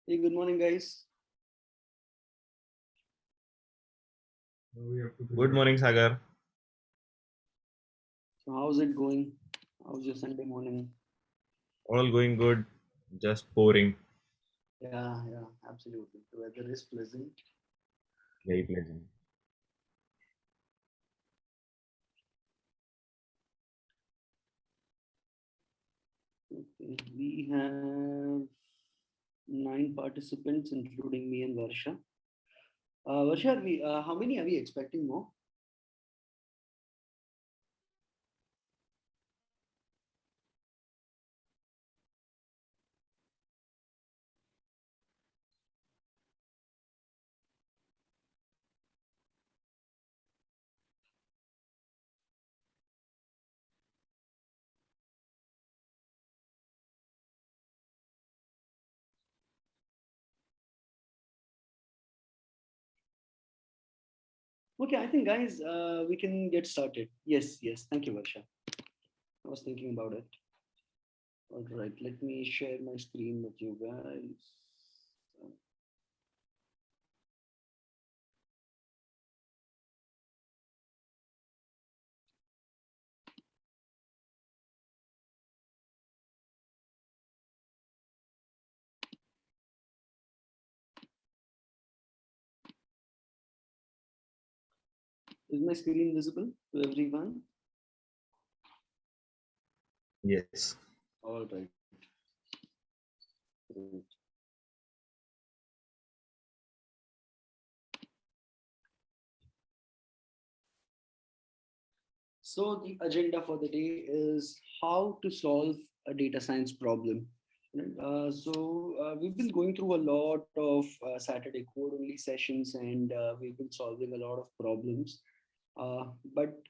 Hey, good morning, guys. Good morning, Sagar. So, how's it going? How's your Sunday morning? All going good, just pouring. Yeah, absolutely. The weather is pleasant. Very pleasant. Okay. We have nine participants, including me and Varsha. Varsha, how many are we expecting more? Okay, I think, guys, we can get started. Yes. Thank you, Varsha. I was thinking about it. All right, let me share my screen with you guys. Is my screen visible to everyone? Yes. All right. Great. So the agenda for the day is how to solve a data science problem. Right? We've been going through a lot of Saturday code only sessions, and we've been solving a lot of problems. But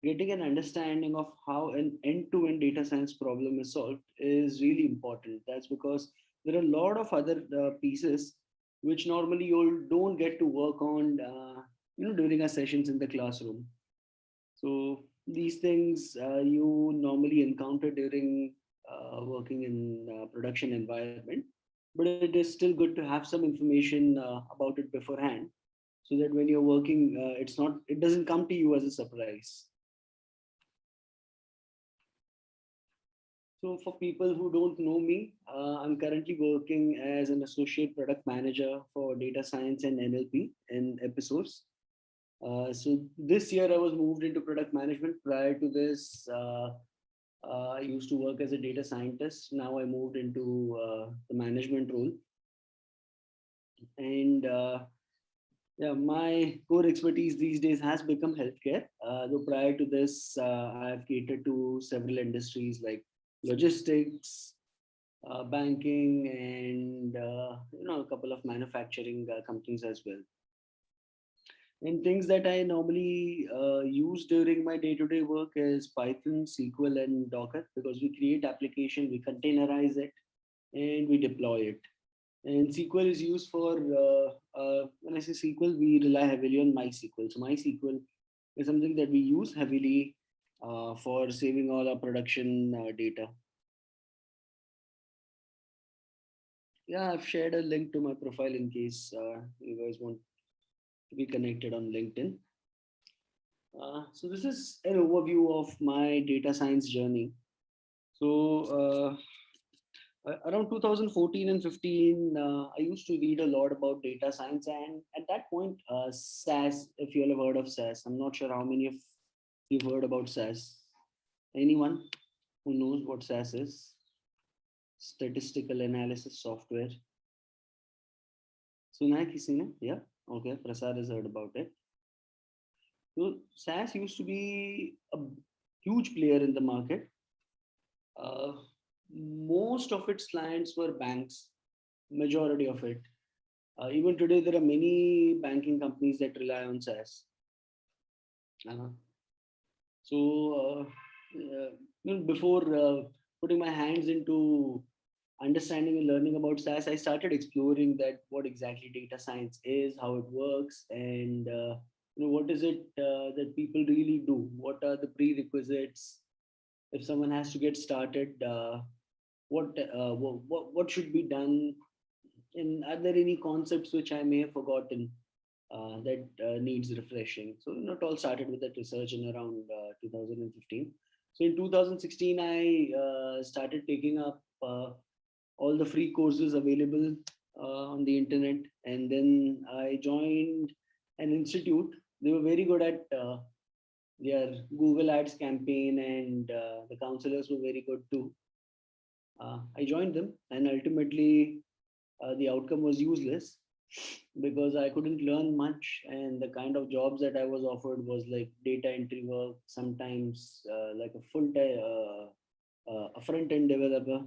getting an understanding of how an end-to-end data science problem is solved is really important. That's because there are a lot of other pieces which normally you don't get to work on, during our sessions in the classroom. So these things you normally encounter during working in production environment, but it is still good to have some information about it beforehand, so that when you're working, it doesn't come to you as a surprise. So for people who don't know me, I'm currently working as an associate product manager for data science and NLP in episodes. So this year I was moved into product management. Prior to this, I used to work as a data scientist. Now I moved into the management role. And yeah, my core expertise these days has become healthcare. Though prior to this, I've catered to several industries like logistics, banking, and a couple of manufacturing companies as well. And things that I normally use during my day-to-day work is Python, SQL, and Docker, because we create application, we containerize it, and we deploy it. And SQL is used for when I say SQL, we rely heavily on MySQL. So MySQL is something that we use heavily for saving all our production data. Yeah, I've shared a link to my profile in case you guys want to be connected on LinkedIn. So this is an overview of my data science journey. So around 2014 and 15, I used to read a lot about data science, and at that point, SAS. If you all have heard of SAS, I'm not sure how many of you've heard about SAS. Anyone who knows what SAS is? Statistical analysis software. सुना है किसी ने? Yeah. Okay. Prasad has heard about it. So SAS used to be a huge player in the market. Uh, Most of its clients were banks, majority of it. Even today, there are many banking companies that rely on SAS. Uh, before putting my hands into understanding and learning about SAS, I started exploring that what exactly data science is, how it works, and what is it that people really do. What are the prerequisites if someone has to get started? What should be done And are there any concepts which I may have forgotten that needs refreshing? So it all started with that research in around 2015. So in 2016, I started taking up all the free courses available on the internet, and then I joined an institute. They were very good at their Google Ads campaign, and the counselors were very good too. I joined them, and ultimately the outcome was useless because I couldn't learn much, and the kind of jobs that I was offered was like data entry work, sometimes like a full time a front end developer.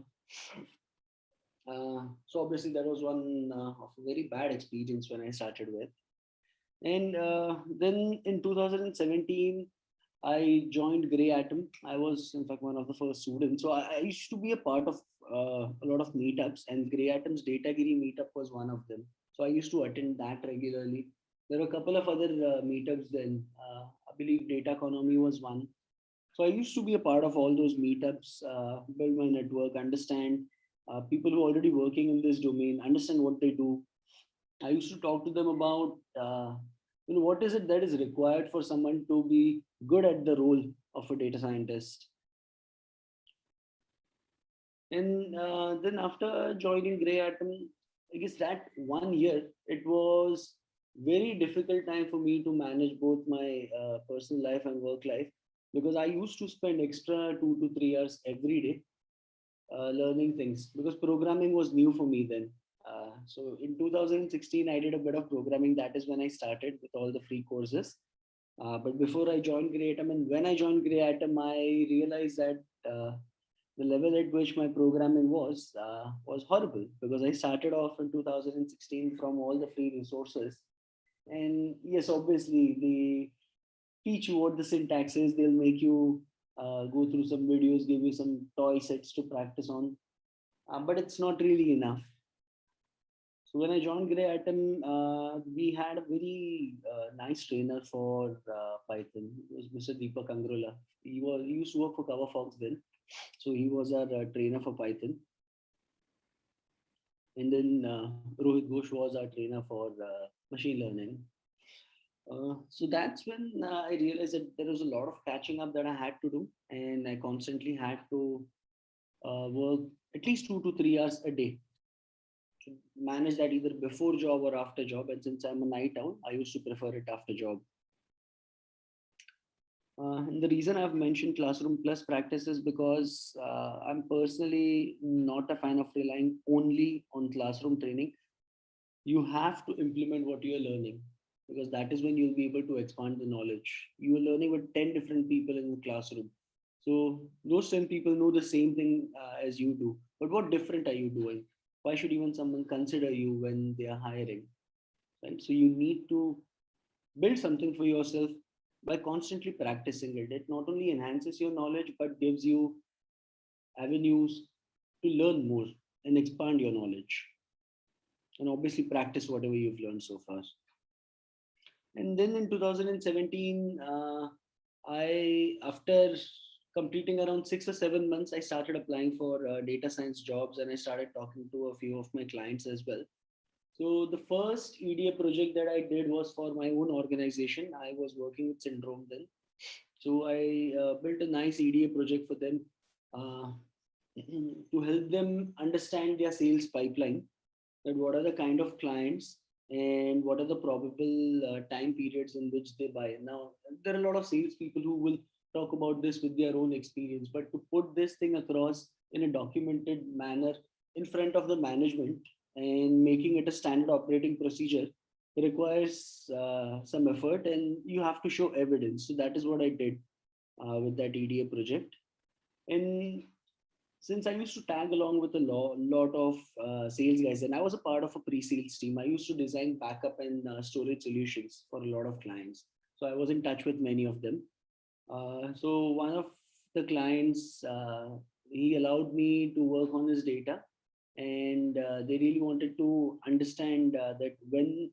So obviously that was one of a very bad experience when I started with. And then in 2017, I joined Grey Atom. I was, in fact, one of the first students. So I used to be a part of a lot of meetups, and Grey Atom's Datagiri meetup was one of them. So I used to attend that regularly. There were a couple of other meetups then. I believe Data Economy was one. So I used to be a part of all those meetups, build my network, understand people who are already working in this domain, understand what they do. I used to talk to them about what is it that is required for someone to be good at the role of a data scientist. And then after joining Grey Atom, I guess that 1 year it was very difficult time for me to manage both my personal life and work life, because I used to spend extra 2 to 3 hours every day learning things, because programming was new for me then. So in 2016, I did a bit of programming. That is when I started with all the free courses. But before I joined Grey Atom, and when I joined Grey Atom, I realized that the level at which my programming was horrible, because I started off in 2016 from all the free resources. And yes, obviously they teach you what the syntax is. They'll make you go through some videos, give you some toy sets to practice on, but it's not really enough. So when I joined Grey Atom, we had a very nice trainer for Python. It was Mr. Deepak Angrola. He used to work for CoverFox then, so he was our trainer for Python. And then Rohit Ghosh was our trainer for machine learning. So that's when I realized that there was a lot of catching up that I had to do, and I constantly had to work at least 2 to 3 hours a day to manage that, either before job or after job. And since I'm a night owl, I used to prefer it after job. And the reason I've mentioned Classroom Plus practice is because I'm personally not a fan of relying only on classroom training. You have to implement what you're learning, because that is when you'll be able to expand the knowledge. You are learning with 10 different people in the classroom. So those 10 people know the same thing as you do. But what different are you doing? Why should even someone consider you when they are hiring? Right? So you need to build something for yourself by constantly practicing it. It not only enhances your knowledge, but gives you avenues to learn more and expand your knowledge. And obviously practice whatever you've learned so far. And then in 2017, after completing around 6 or 7 months, I started applying for data science jobs, and I started talking to a few of my clients as well. So the first EDA project that I did was for my own organization. I was working with Syndrome then. So I built a nice EDA project for them uh, to help them understand their sales pipeline, that what are the kind of clients and what are the probable time periods in which they buy. Now, there are a lot of salespeople who will talk about this with their own experience, but to put this thing across in a documented manner in front of the management and making it a standard operating procedure requires some effort, and you have to show evidence. So that is what I did with that EDA project. And since I used to tag along with a lot of sales guys, and I was a part of a pre-sales team, I used to design backup and storage solutions for a lot of clients. So I was in touch with many of them. So one of the clients, he allowed me to work on his data, and they really wanted to understand that when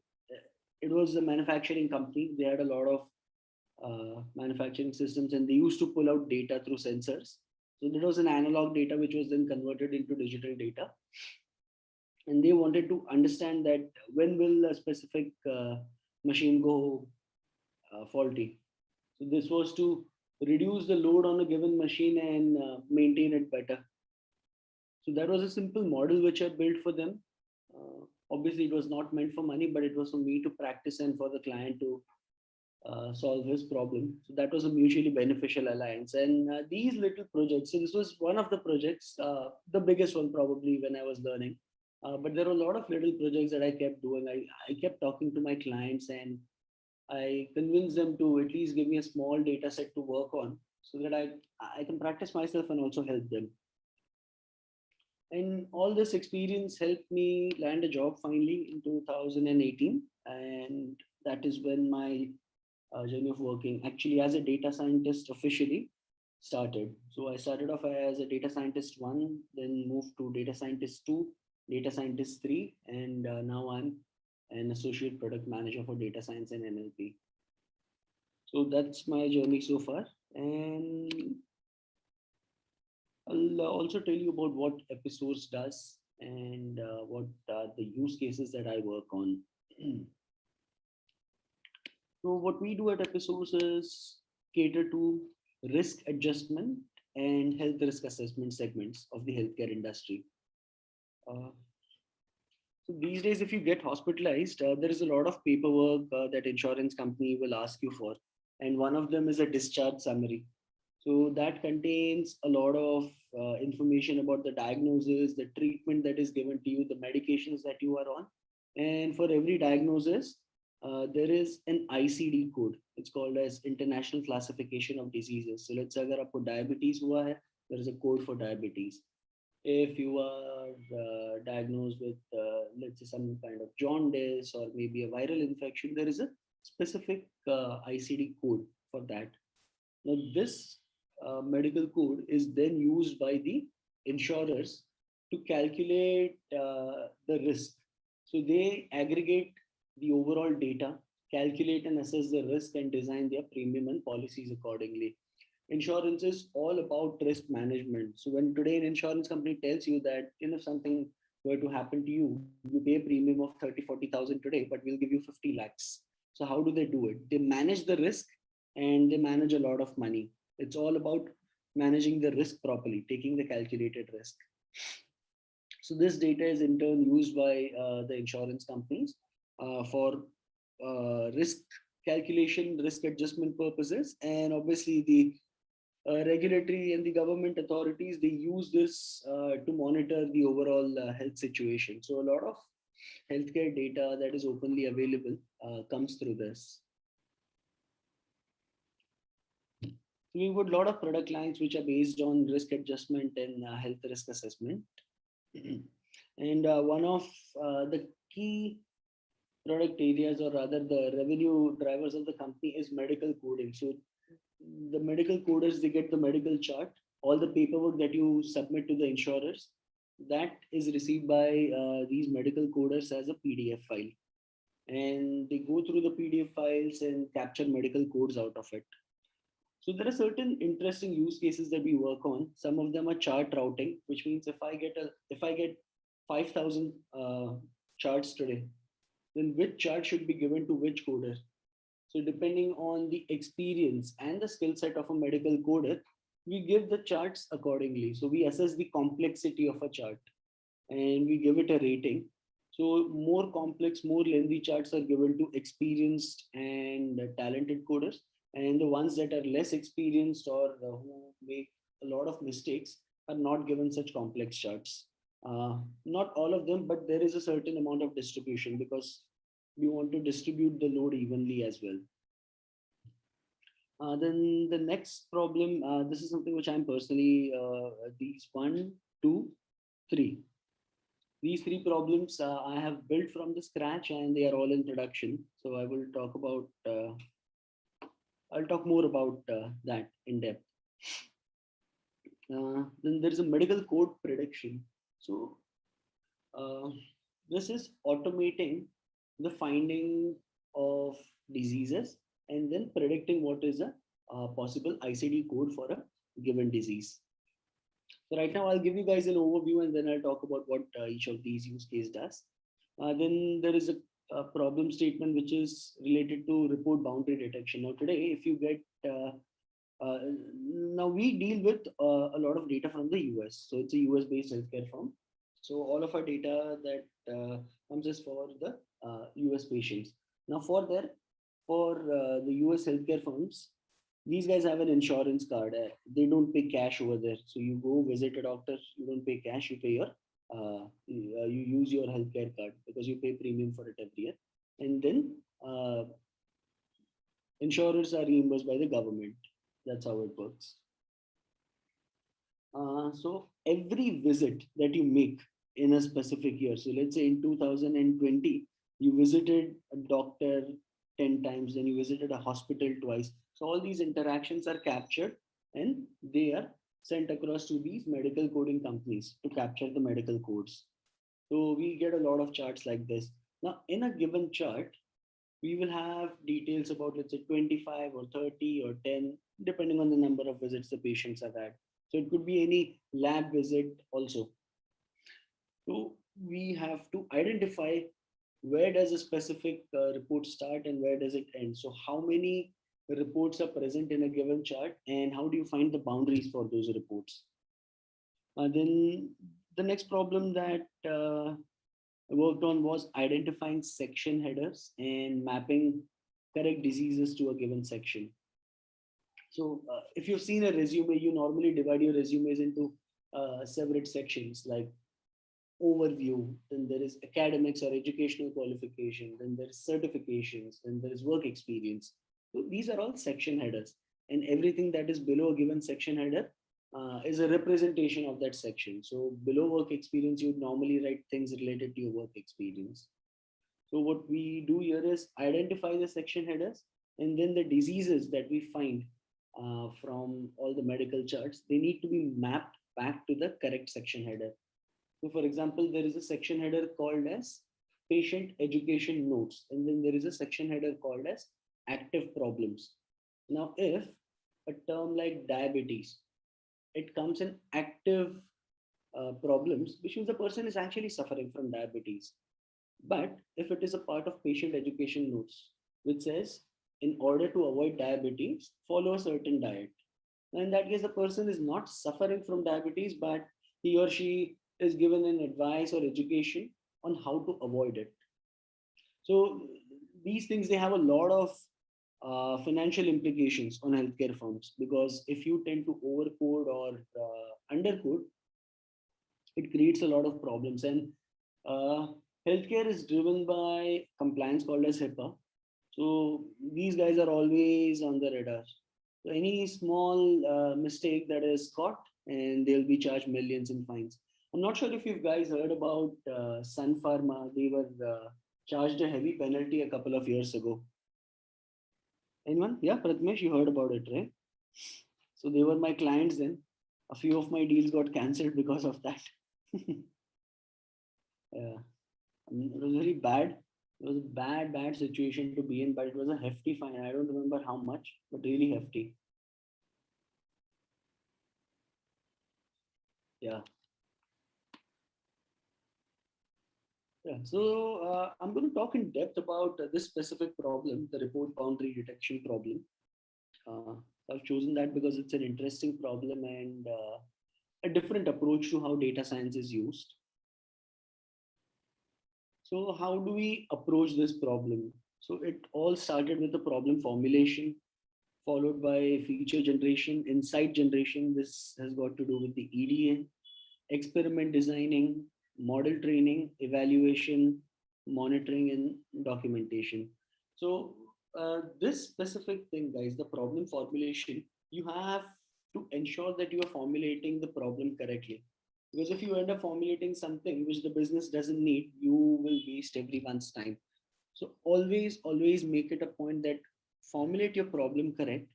it was a manufacturing company, they had a lot of manufacturing systems, and they used to pull out data through sensors. So there was an analog data which was then converted into digital data. and they wanted to understand that when will a specific machine go faulty. So this was to reduce the load on a given machine and maintain it better. So that was a simple model which I built for them. Obviously, it was not meant for money, but it was for me to practice and for the client to solve his problem. So that was a mutually beneficial alliance. And these little projects, so this was one of the projects, the biggest one probably when I was learning. But there were a lot of little projects that I kept doing. I kept talking to my clients and I convinced them to at least give me a small data set to work on so that I can practice myself and also help them. And all this experience helped me land a job finally in 2018. And that is when my journey of working actually as a data scientist officially started. So I started off as a data scientist one, then moved to data scientist two, data scientist three, and now I'm an associate product manager for data science and NLP. So that's my journey so far. And I'll also tell you about what Episodes does and what are the use cases that I work on. So what we do at Episodes is cater to risk adjustment and health risk assessment segments of the healthcare industry. Uh, so these days, if you get hospitalized, there is a lot of paperwork that insurance company will ask you for, and one of them is a discharge summary. So that contains a lot of information about the diagnosis, the treatment that is given to you, the medications that you are on. And for every diagnosis, there is an ICD code. It's called as International Classification of Diseases. So let's say अगर आपको diabetes हुआ है, there is a code for diabetes. If you are diagnosed with, let's say, some kind of jaundice or maybe a viral infection, there is a specific ICD code for that. Now, this medical code is then used by the insurers to calculate the risk. So they aggregate the overall data, calculate and assess the risk, and design their premium and policies accordingly. Insurance is all about risk management. So when today an insurance company tells you that if something were to happen to you, you pay a premium of 30, 40,000 today, but we'll give you 50 lakhs. So how do they do it? They manage the risk and they manage a lot of money. It's all about managing the risk properly, taking the calculated risk. So this data is in turn used by the insurance companies for risk calculation, risk adjustment purposes, and obviously the regulatory and the government authorities, they use this to monitor the overall health situation. So a lot of healthcare data that is openly available comes through this. So we've got a lot of product lines which are based on risk adjustment and health risk assessment. And one of the key product areas, or rather the revenue drivers of the company, is medical coding. So the medical coders, they get the medical chart, all the paperwork that you submit to the insurers, that is received by these medical coders as a PDF file. And they go through the PDF files and capture medical codes out of it. So there are certain interesting use cases that we work on. Some of them are chart routing, which means if I get 5,000 charts today, then which chart should be given to which coder? So depending on the experience and the skill set of a medical coder, we give the charts accordingly. So we assess the complexity of a chart and we give it a rating. So more complex, more lengthy charts are given to experienced and talented coders, and the ones that are less experienced or who make a lot of mistakes are not given such complex charts. Not all of them, but there is a certain amount of distribution because we want to distribute the load evenly as well. Then the next problem, this is something which I'm personally, these one, two, three. These three problems I have built from the scratch and they are all in production. So I will talk about, I'll talk more about that in depth. Then there is a medical code prediction. So this is automating the finding of diseases and then predicting what is a possible ICD code for a given disease. So right now, I'll give you guys an overview and then I'll talk about what each of these use case does. Then there is a problem statement which is related to report boundary detection. Now today, if you get uh, now we deal with a lot of data from the US. So it's a US based healthcare firm. So all of our data that comes is for the US patients. Now for the US healthcare firms, these guys have an insurance card. They don't pay cash over there. So you go visit a doctor, you don't pay cash, you pay your you use your healthcare card because you pay premium for it every year. And then insurers are reimbursed by the government. That's how it works. So every visit that you make in a specific year, so let's say in 2020, you visited a doctor 10 times, then you visited a hospital twice. So all these interactions are captured and they are sent across to these medical coding companies to capture the medical codes. So we get a lot of charts like this. Now, in a given chart, we will have details about, let's say, 25 or 30 or 10, depending on the number of visits the patients have had. So it could be any lab visit also. So we have to identify where does a specific report start and where does it end. So how many reports are present in a given chart and how do you find the boundaries for those reports? Then the next problem that I worked on was identifying section headers and mapping correct diseases to a given section. So if you've seen a resume, you normally divide your resumes into separate sections like overview, then there is academics or educational qualification, then there is certifications, then there is work experience. So these are all section headers, and everything that is below a given section header is a representation of that section. So below work experience, you would normally write things related to your work experience. So what we do here is identify the section headers and then the diseases that we find from all the medical charts, they need to be mapped back to the correct section header. So for example, there is a section header called as patient education notes, and then there is a section header called as active problems. Now, if a term like diabetes, it comes in active problems, which means the person is actually suffering from diabetes. But if it is a part of patient education notes, which says, in order to avoid diabetes, follow a certain diet. In that case, the person is not suffering from diabetes, but he or she is given an advice or education on how to avoid it. So these things, they have a lot of financial implications on healthcare firms, because if you tend to overcode or undercode, it creates a lot of problems. And uh, healthcare is driven by compliance called as HIPAA. So these guys are always on the radar. So any small mistake that is caught, and they'll be charged millions in fines. I'm not sure if you guys heard about Sun Pharma. They were charged a heavy penalty a couple of years ago. Anyone? Yeah, Pratmesh, you heard about it, right? So they were my clients then. A few of my deals got cancelled because of that. Yeah. It was very bad. It was a bad situation to be in, but it was a hefty fine. I don't remember how much, but really hefty. Yeah. Yeah. So I'm going to talk in depth about this specific problem, the report boundary detection problem. Uh, I've chosen that because it's an interesting problem and a different approach to how data science is used. So how do we approach this problem? So it all started with the problem formulation, followed by feature generation, insight generation. This has got to do with the EDA, experiment designing, model training, evaluation, monitoring, and documentation. So this specific thing, guys, the problem formulation, you have to ensure that you are formulating the problem correctly. Because if you end up formulating something which the business doesn't need, you will waste everyone's time. So always make it a point that formulate your problem correct,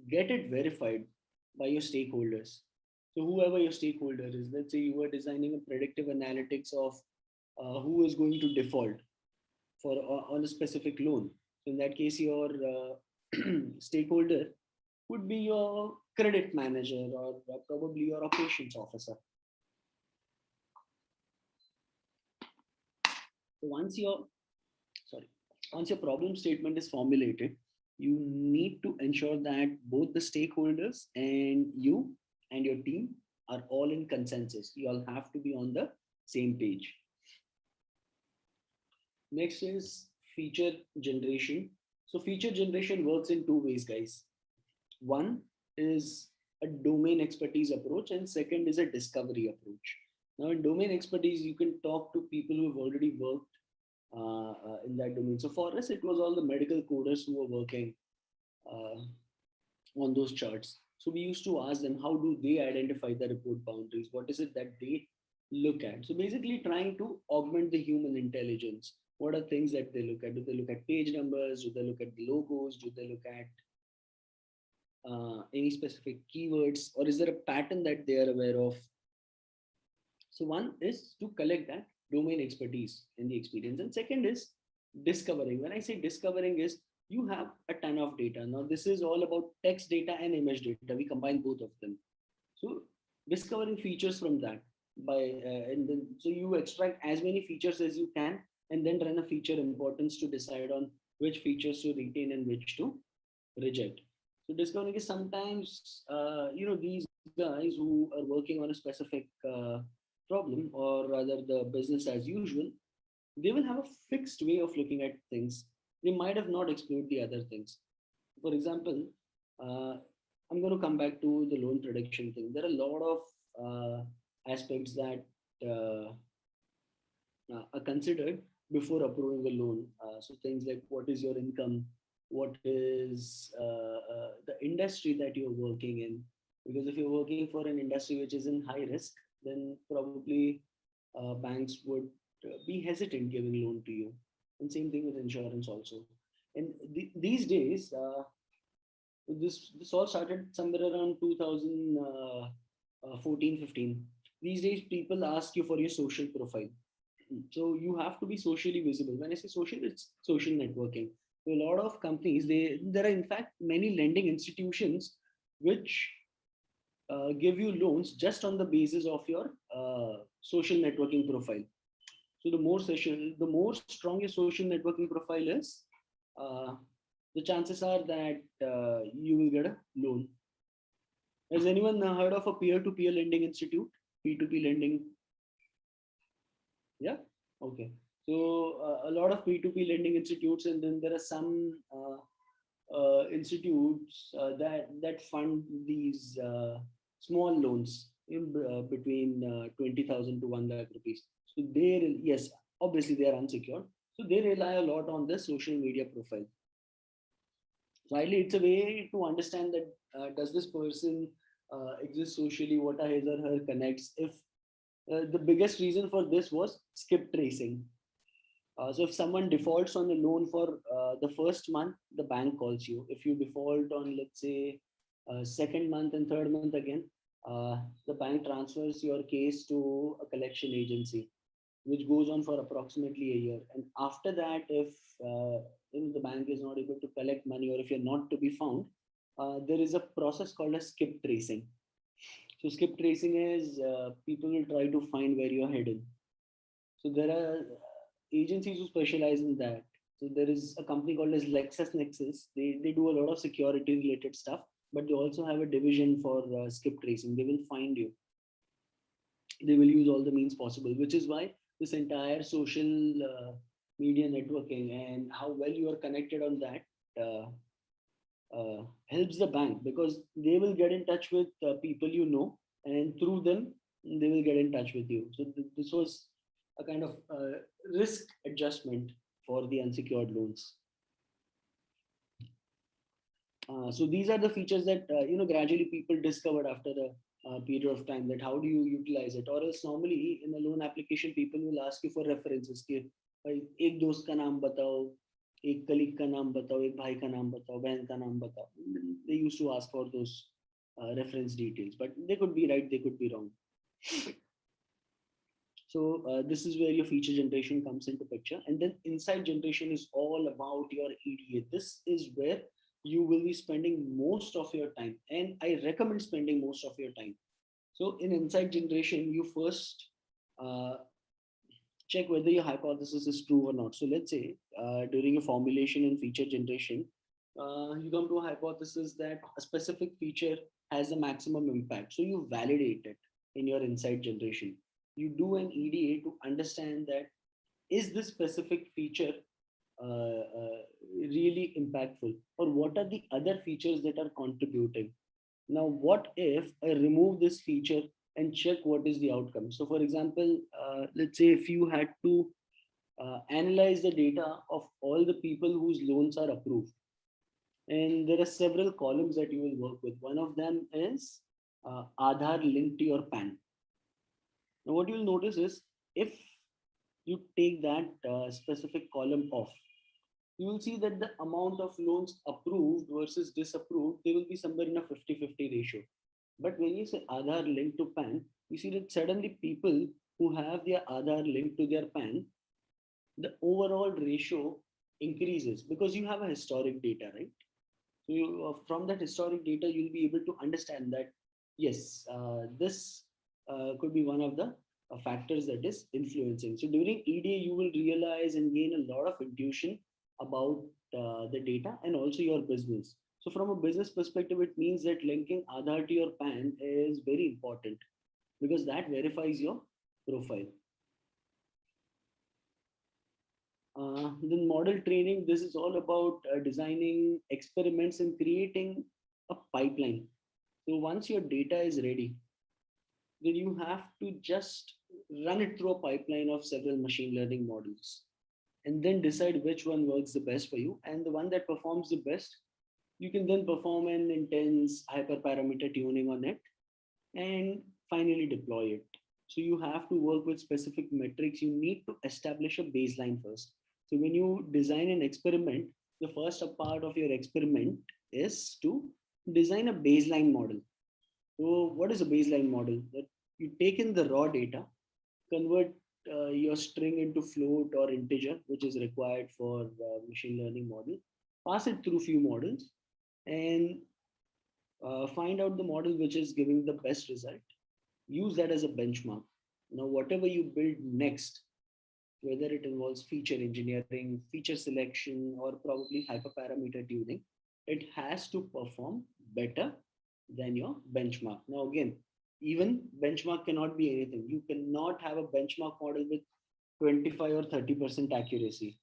get it verified by your stakeholders. So whoever your stakeholder is, let's say you were designing a predictive analytics of who is going to default for on a specific loan. So in that case, your stakeholder would be your credit manager or probably your operations officer. So sorry, once your problem statement is formulated, you need to ensure that both the stakeholders and you and your team are all in consensus. You all have to be on the same page. Next is feature generation. So feature generation works in two ways, guys. One is a domain expertise approach, and second is a discovery approach. Now, in domain expertise, you can talk to people who have already worked in that domain. So for us, it was all the medical coders who were working uh, on those charts. So we used to ask them, how do they identify the report boundaries? What is it that they look at? So basically, trying to augment the human intelligence. What are things that they look at? Do they look at page numbers? Do they look at the logos? Do they look at any specific keywords, or is there a pattern that they are aware of? So one is to collect that domain expertise in the experience, and second is discovering. When I say discovering, is you have a ton of data. Now this is all about text data and image data. We combine both of them. So discovering features from that by and then so you extract as many features as you can, and then run a feature importance to decide on which features to retain and which to reject. So discovering is sometimes, these guys who are working on a specific problem, or rather the business as usual, they will have a fixed way of looking at things. They might have not explored the other things. For example, uh, I'm going to come back to the loan prediction thing. There are a lot of aspects that are considered before approving a loan. So things like what is your income, what is the industry that you're working in. Because if you're working for an industry which is in high risk, then probably banks would be hesitant giving loan to you. And same thing with insurance also. And these days, this all started somewhere around 2014, 15. These days, people ask you for your social profile. So you have to be socially visible. When I say social, it's social networking. So a lot of companies, there are in fact many lending institutions which give you loans just on the basis of your social networking profile. So the more strong your social networking profile is, uh, the chances are that you will get a loan. Has anyone heard of a peer-to-peer lending institute? P2P lending? Yeah. Okay. So a lot of P2P lending institutes, and then there are some institutes that fund these small loans in between 20,000 to 1 lakh rupees. So yes, obviously they are unsecured. So they rely a lot on the social media profile. So ideally, it's a way to understand that does this person exist socially? What are his or her connects? If the biggest reason for this was skip tracing. So if someone defaults on a loan for the first month, the bank calls you. If you default on, let's say, second month and third month again, the bank transfers your case to a collection agency, which goes on for approximately a year. And after that, if the bank is not able to collect money, or if you're not to be found, there is a process called a skip tracing. So skip tracing is people will try to find where you're hidden. So there are agencies who specialize in that. So there is a company called as LexisNexis. They do a lot of security related stuff, but they also have a division for skip tracing. They will find you. They will use all the means possible, which is why this entire social media networking and how well you are connected on that helps the bank, because they will get in touch with people and through them they will get in touch with you. So this was a kind of risk adjustment for the unsecured loans. So these are the features that gradually people discovered after a period of time, that how do you utilize it. Or else normally in a loan application people will ask you for references कि भाई एक दोस्त का नाम बताओ, एक colleague का नाम बताओ, एक भाई का नाम बताओ, बहन का नाम बताओ. They used to ask for those reference details, but they could be right, they could be wrong. So this is where your feature generation comes into picture, and then insight generation is all about your EDA. This is where you will be spending most of your time, and I recommend spending most of your time. So in insight generation, you first uh, check whether your hypothesis is true or not. So let's say during a formulation and feature generation, you come to a hypothesis that a specific feature has a maximum impact. So you validate it in your insight generation. You do an EDA to understand that is this specific feature really impactful, or what are the other features that are contributing. Now, what if I remove this feature and check what is the outcome? So, for example, let's say if you had to analyze the data of all the people whose loans are approved, and there are several columns that you will work with. One of them is Aadhaar linked to your PAN. Now, what you'll notice is if you take that specific column off, you will see that the amount of loans approved versus disapproved, they will be somewhere in a 50-50 ratio. But when you say Aadhaar linked to PAN, you see that suddenly people who have their Aadhaar linked to their PAN, the overall ratio increases because you have a historic data, right? So from that historic data, you'll be able to understand that, yes, this could be one of the factors that is influencing. So during EDA, you will realize and gain a lot of intuition about the data and also your business. So from a business perspective, it means that linking Aadhaar to your PAN is very important because that verifies your profile. Then model training, this is all about designing experiments and creating a pipeline. So once your data is ready, then you have to just run it through a pipeline of several machine learning models and then decide which one works the best for you. And the one that performs the best, you can then perform an intense hyperparameter tuning on it and finally deploy it. So you have to work with specific metrics. You need to establish a baseline first. So when you design an experiment, the first part of your experiment is to design a baseline model. So what is a baseline model? That you take in the raw data, convert your string into float or integer, which is required for machine learning model, pass it through few models, and find out the model which is giving the best result. Use that as a benchmark. Now, whatever you build next, whether it involves feature engineering, feature selection, or probably hyperparameter tuning, it has to perform better than your benchmark. Now, again, even benchmark cannot be anything. You cannot have a benchmark model with 25 or 30% accuracy.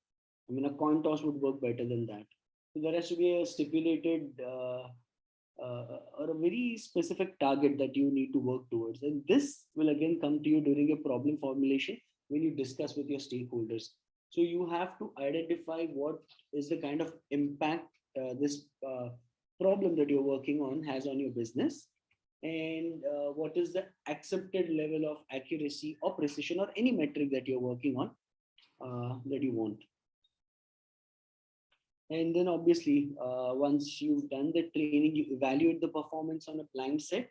I mean, a coin toss would work better than that. So there has to be a stipulated or a very specific target that you need to work towards. And this will again come to you during a problem formulation when you discuss with your stakeholders. So you have to identify what is the kind of impact this problem that you're working on has on your business, and what is the accepted level of accuracy or precision or any metric that you're working on that you want. And then obviously, once you've done the training, you evaluate the performance on a blind set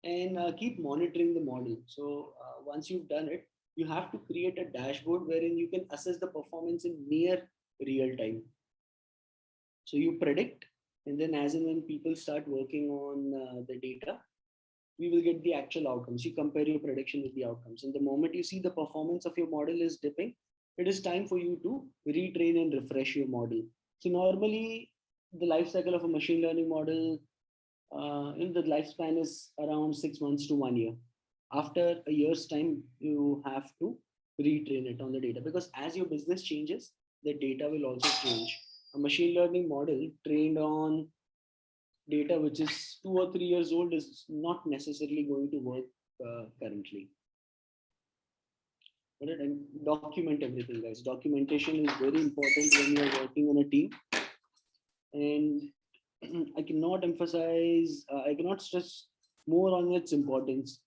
and keep monitoring the model. So once you've done it, you have to create a dashboard wherein you can assess the performance in near real time. So you predict, and then as and when people start working on the data, we will get the actual outcomes. You compare your prediction with the outcomes. And the moment you see the performance of your model is dipping, it is time for you to retrain and refresh your model. So normally the life cycle of a machine learning model, in the lifespan is around 6 months to 1 year. After a year's time, you have to retrain it on the data because as your business changes, the data will also change. A machine learning model trained on data which is 2 or 3 years old is not necessarily going to work currently. And document everything, guys. Documentation is very important when you're working on a team. And I cannot stress more on its importance.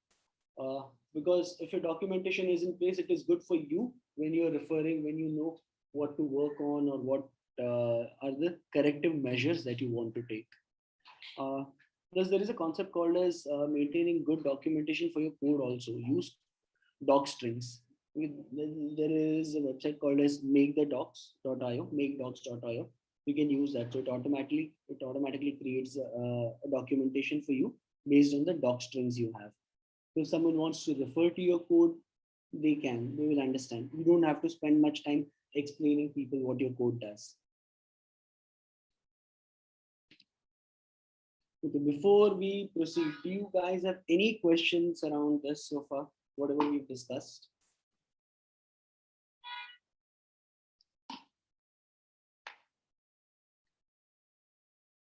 Because if your documentation is in place, it is good for you when you're referring, when you know what to work on or what are the corrective measures that you want to take. Uh, Plus, there is a concept called as maintaining good documentation for your code. Also, use doc strings. There is a website called as makethedocs.io, makedocs.io. we can use that. So it automatically creates a documentation for you based on the doc strings you have. So if someone wants to refer to your code, they will understand. You don't have to spend much time explaining people what your code does. Okay, before we proceed, do you guys have any questions around this so far? Whatever we've discussed?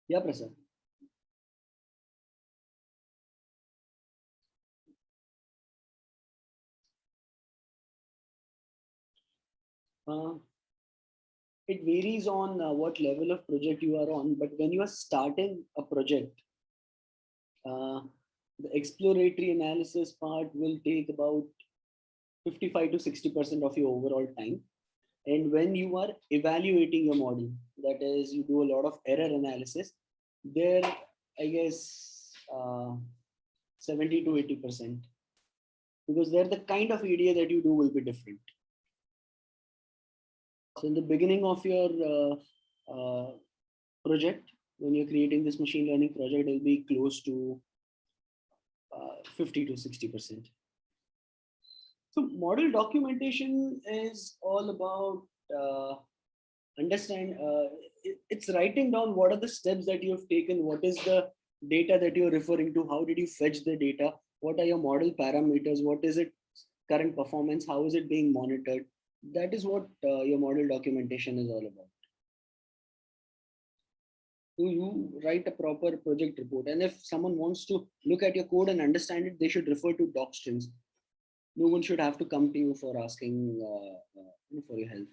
Yeah, Prasad. Uh, it varies on what level of project you are on, but when you are starting a project, uh, the exploratory analysis part will take about 55 to 60% of your overall time. And when you are evaluating your model, that is, you do a lot of error analysis, there, I guess, 70 to 80%, because there the kind of EDA that you do will be different. So in the beginning of your project, when you're creating this machine learning project, it will be close to 50 to 60%. So model documentation is all about it's writing down what are the steps that you have taken, what is the data that you're referring to, how did you fetch the data, what are your model parameters, what is it current performance, how is it being monitored. That is what your model documentation is all about. So you write a proper project report, and if someone wants to look at your code and understand it, they should refer to doc strings. No one should have to come to you for asking for your help.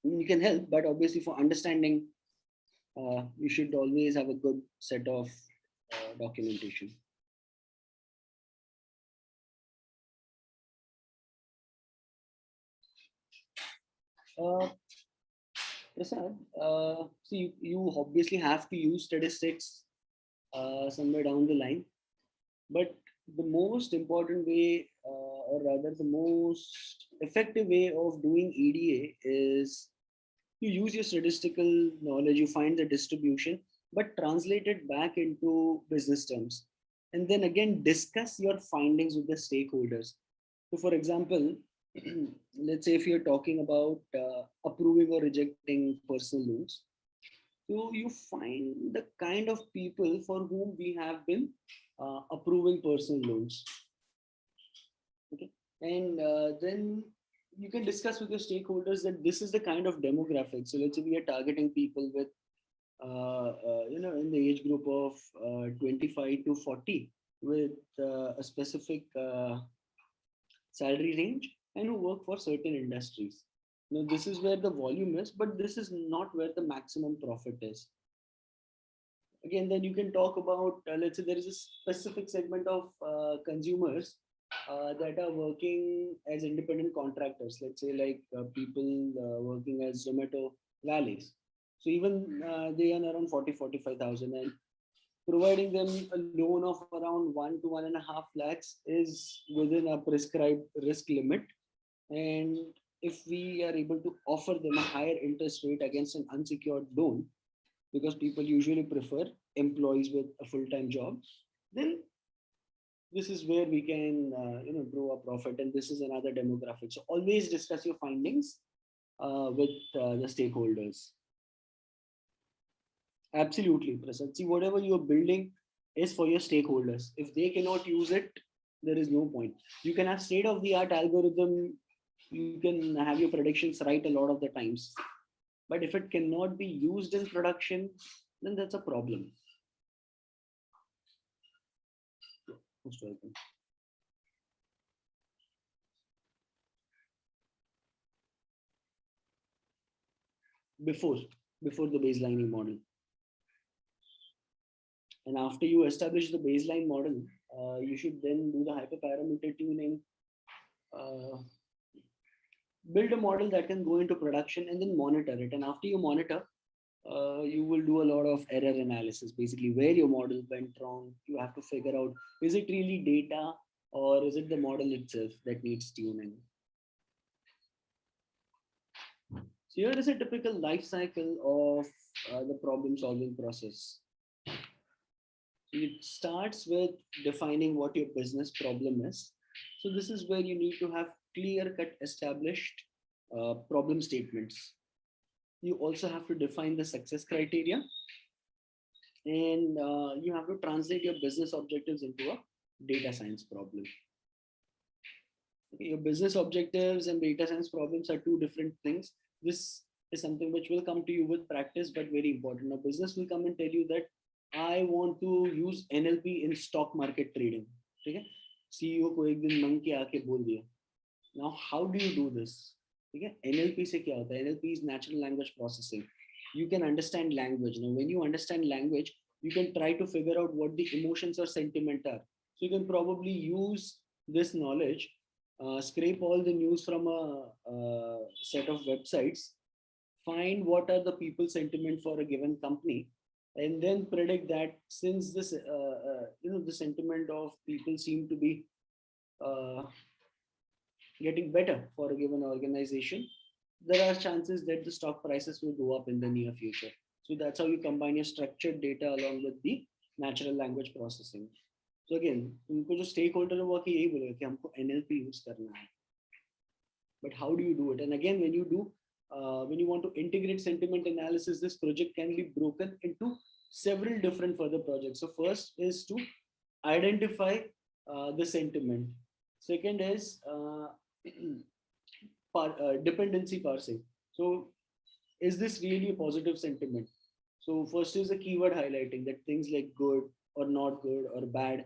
I mean, you can help, but obviously for understanding, you should always have a good set of documentation. Uh, Prasad, see, you obviously have to use statistics somewhere down the line, but the most important way, or rather the most effective way of doing EDA is you use your statistical knowledge, you find the distribution, but translate it back into business terms. And then again, discuss your findings with the stakeholders. So, for example, let's say if you're talking about approving or rejecting personal loans, so you find the kind of people for whom we have been approving personal loans. Okay, and then you can discuss with your stakeholders that this is the kind of demographic. So let's say we are targeting people with in the age group of 25 to 40 with a specific salary range and who work for certain industries. Now, this is where the volume is, but this is not where the maximum profit is. Again, then you can talk about, let's say there is a specific segment of consumers that are working as independent contractors, let's say like people working as Zomato valleys. So even they earn around 40, 45,000, and providing them a loan of around 1 to 1.5 lakhs is within a prescribed risk limit. And if we are able to offer them a higher interest rate against an unsecured loan, because people usually prefer employees with a full-time job, then this is where we can grow a profit. And this is another demographic. So always discuss your findings with the stakeholders. Absolutely, Prasad. See, whatever you're building is for your stakeholders. If they cannot use it, there is no point. You can have state of the art algorithm, you can have your predictions right a lot of the times. But if it cannot be used in production, then that's a problem. Most welcome. Before, before the baselining model. And after you establish the baseline model, you should then do the hyperparameter tuning, uh, build a model that can go into production and then monitor it. And after you monitor, you will do a lot of error analysis, basically where your model went wrong. You have to figure out, is it really data or is it the model itself that needs tuning? So here is a typical life cycle of the problem solving process. It starts with defining what your business problem is. So this is where you need to have clear cut established problem statements. You also have to define the success criteria, and you have to translate your business objectives into a data science problem. Okay, your business objectives and data science problems are two different things. This is something which will come to you with practice, but very important. Now, business will come and tell you that I want to use NLP in stock market trading. Okay, CEO को एक दिन मंग के आके बोल दिया. Now, how do you do this? Okay, NLP से क्या होता है? NLP is natural language processing. You can understand language. Now, when you understand language, you can try to figure out what the emotions or sentiment are. So you can probably use this knowledge, scrape all the news from a set of websites, find what are the people sentiment for a given company, and then predict that since this the sentiment of people seem to be uh, getting better for a given organization, there are chances that the stock prices will go up in the near future. So that's how you combine your structured data along with the natural language processing. So again, उनको जो stakeholder है वो आके यही बोलेगा कि हमको NLP use करना है. But how do you do it? And again, when you want to integrate sentiment analysis, this project can be broken into several different further projects. So first is to identify the sentiment. Second is dependency parsing. So is this really a positive sentiment? So first is the keyword highlighting that things like good or not good or bad.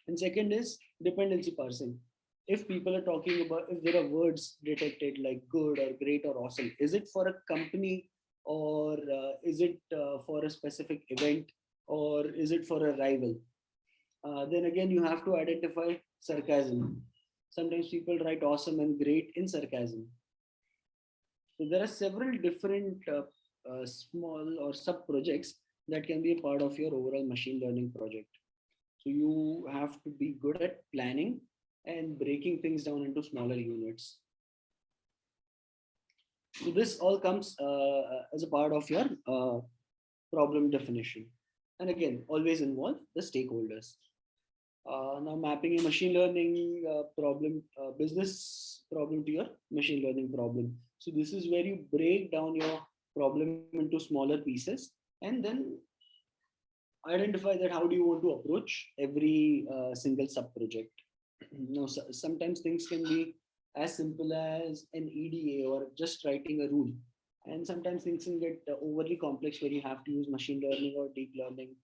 And second is dependency parsing. If people are talking about, if there are words detected like good or great or awesome, is it for a company, or is it for a specific event, or is it for a rival? Then again, you have to identify sarcasm. Sometimes people write awesome and great in sarcasm. So there are several different small or sub projects that can be a part of your overall machine learning project. So you have to be good at planning and breaking things down into smaller units. So this all comes as a part of your problem definition. And again, always involve the stakeholders. Now mapping a machine learning business problem to your machine learning problem. So this is where you break down your problem into smaller pieces and then identify that how do you want to approach every single sub project. Now, sometimes things can be as simple as an EDA or just writing a rule. And sometimes things can get overly complex where you have to use machine learning or deep learning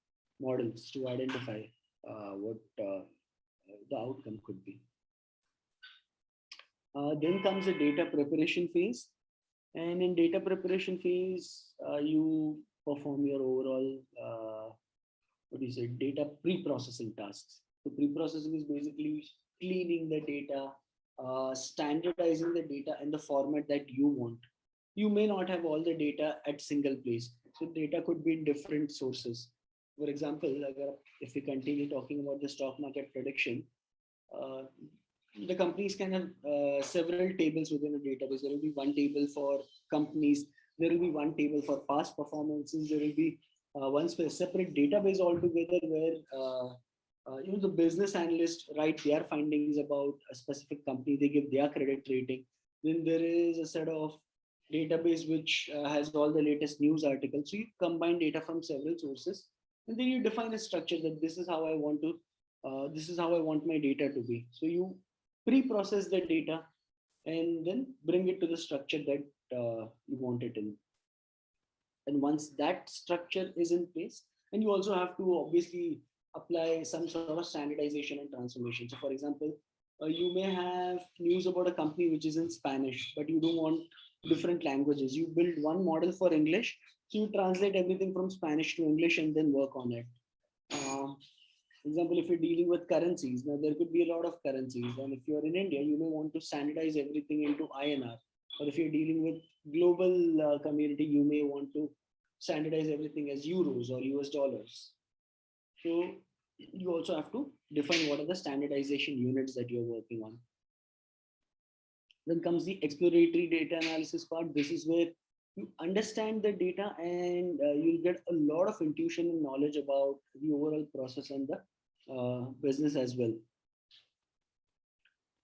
models to identify what the outcome could be. Then comes the data preparation phase. And in data preparation phase, you perform your overall, data pre-processing tasks. So pre-processing is basically cleaning the data, standardizing the data in the format that you want. You may not have all the data at single place. So data could be in different sources. For example, if we continue talking about the stock market prediction, the companies can have several tables within a database. There will be one table for companies. There will be one table for past performances. There will be one separate database altogether where the business analysts write their findings about a specific company. They give their credit rating. Then there is a set of database which has all the latest news articles. So you combine data from several sources, and then you define a structure that this is how I want to. This is how I want my data to be. So you pre-process the data and then bring it to the structure that you want it in. And once that structure is in place, and you also have to obviously apply some sort of standardization and transformation. So for example, you may have news about a company which is in Spanish, but you don't want different languages. You build one model for English, so you translate everything from Spanish to English and then work on it. Example, if you're dealing with currencies, now there could be a lot of currencies, and if you're in India, you may want to standardize everything into INR. Or if you're dealing with global community, you may want to standardize everything as euros or US dollars. So you also have to define what are the standardization units that you're working on. Then comes the exploratory data analysis part. This is where You understand the data, and you'll get a lot of intuition and knowledge about the overall process and the business as well.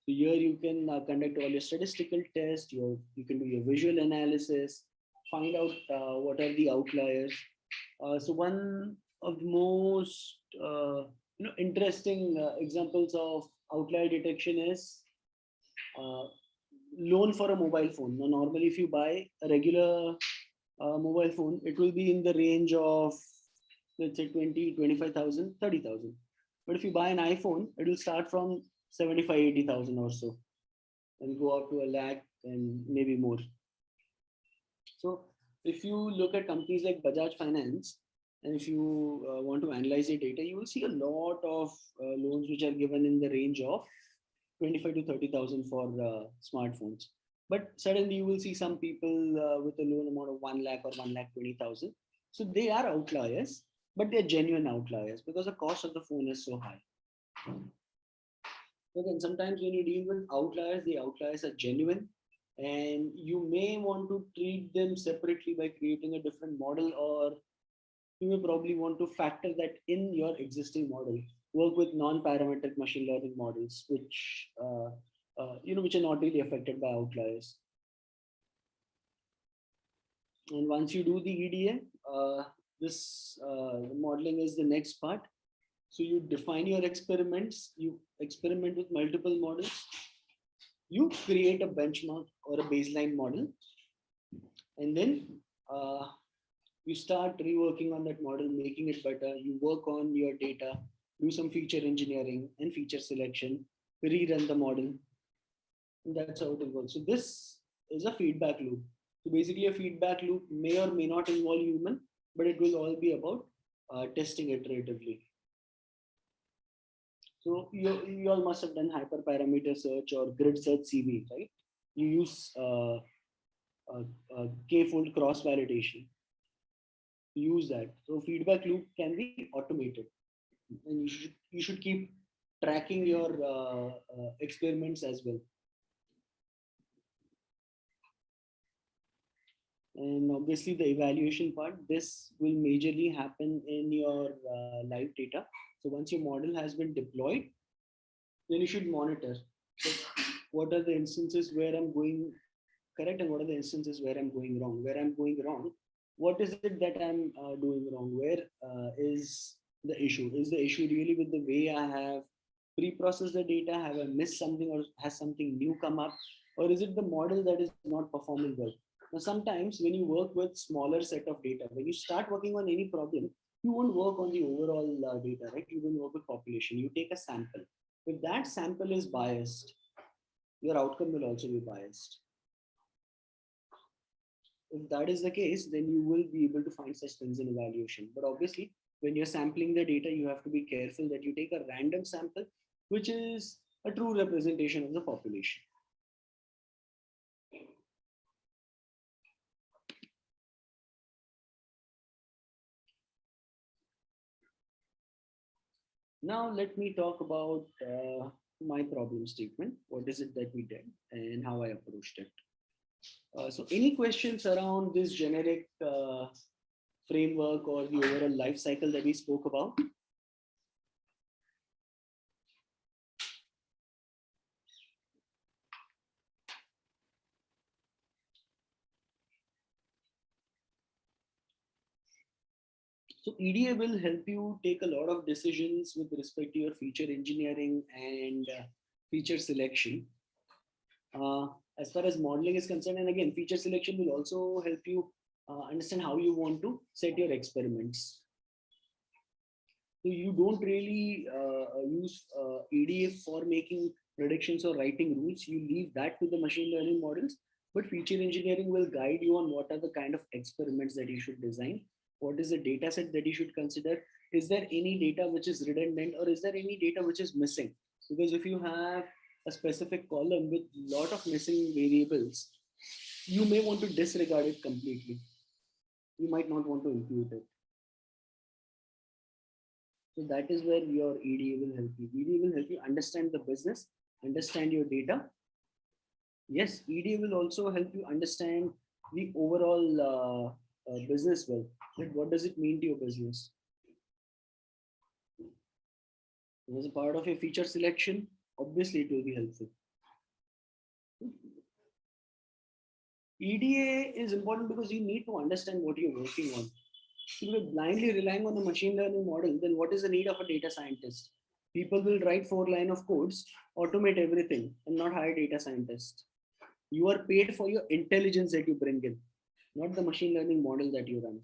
So here you can conduct all your statistical tests, you can do your visual analysis, find out what are the outliers. So one of the most interesting examples of outlier detection is uh, loan for a mobile phone. Now, normally, if you buy a regular mobile phone, it will be in the range of, let's say, 20, 25,000, 30,000. But if you buy an iPhone, it will start from 75, 80,000 or so and go up to a lakh and maybe more. So if you look at companies like Bajaj Finance, and if you want to analyze the data, you will see a lot of loans which are given in the range of 25 to 30,000 for smartphones. But suddenly you will see some people with a loan amount of 1 lakh or 1 lakh 20,000. So they are outliers, but they're genuine outliers because the cost of the phone is so high. So then sometimes when you deal with outliers, the outliers are genuine, and you may want to treat them separately by creating a different model, or you may probably want to factor that in your existing model. Work with non-parametric machine learning models, which are not really affected by outliers. And once you do the EDA, this modeling is the next part. So you define your experiments, you experiment with multiple models, you create a benchmark or a baseline model, and then you start reworking on that model, making it better. You work on your data, do some feature engineering and feature selection, rerun the model. And that's how it works. So this is a feedback loop. So basically a feedback loop may or may not involve human, but it will all be about testing iteratively. So you all must have done hyperparameter search or grid search CV, right? You use k-fold cross validation. Use that. So feedback loop can be automated, and you should keep tracking your experiments as well. And obviously the evaluation part, this will majorly happen in your live data. So once your model has been deployed, then you should monitor what are the instances where I'm going correct and what are the instances where I'm going wrong. Where I'm going wrong, what is it that I'm doing wrong? Where is the issue? Is the issue really with the way I have pre-processed the data? Have I missed something, or has something new come up? Or is it the model that is not performing well? Now, sometimes when you work with smaller set of data, when you start working on any problem, you won't work on the overall data, right? You don't work with population. You take a sample. If that sample is biased, your outcome will also be biased. If that is the case, then you will be able to find such things in evaluation. But obviously, when you're sampling the data, you have to be careful that you take a random sample, which is a true representation of the population. Now, let me talk about my problem statement. What is it that we did and how I approached it? So any questions around this generic framework or the overall life cycle that we spoke about? So EDA will help you take a lot of decisions with respect to your feature engineering and feature selection. As far as modeling is concerned, and again, feature selection will also help you understand how you want to set your experiments. So you don't really use EDA for making predictions or writing rules. You leave that to the machine learning models. But feature engineering will guide you on what are the kind of experiments that you should design. What is the data set that you should consider? Is there any data which is redundant, or is there any data which is missing? Because if you have a specific column with a lot of missing variables, you may want to disregard it completely. You might not want to include it. So that is where your EDA will help you. EDA will help you understand the business, understand your data. Yes, EDA will also help you understand the overall business well. Like, what does it mean to your business? As a part of your feature selection, obviously it will be helpful. EDA is important because you need to understand what you're working on. If you're blindly relying on the machine learning model, then what is the need of a data scientist? People will write 4 lines of codes, automate everything, and not hire data scientists. You are paid for your intelligence that you bring in, not the machine learning model that you run.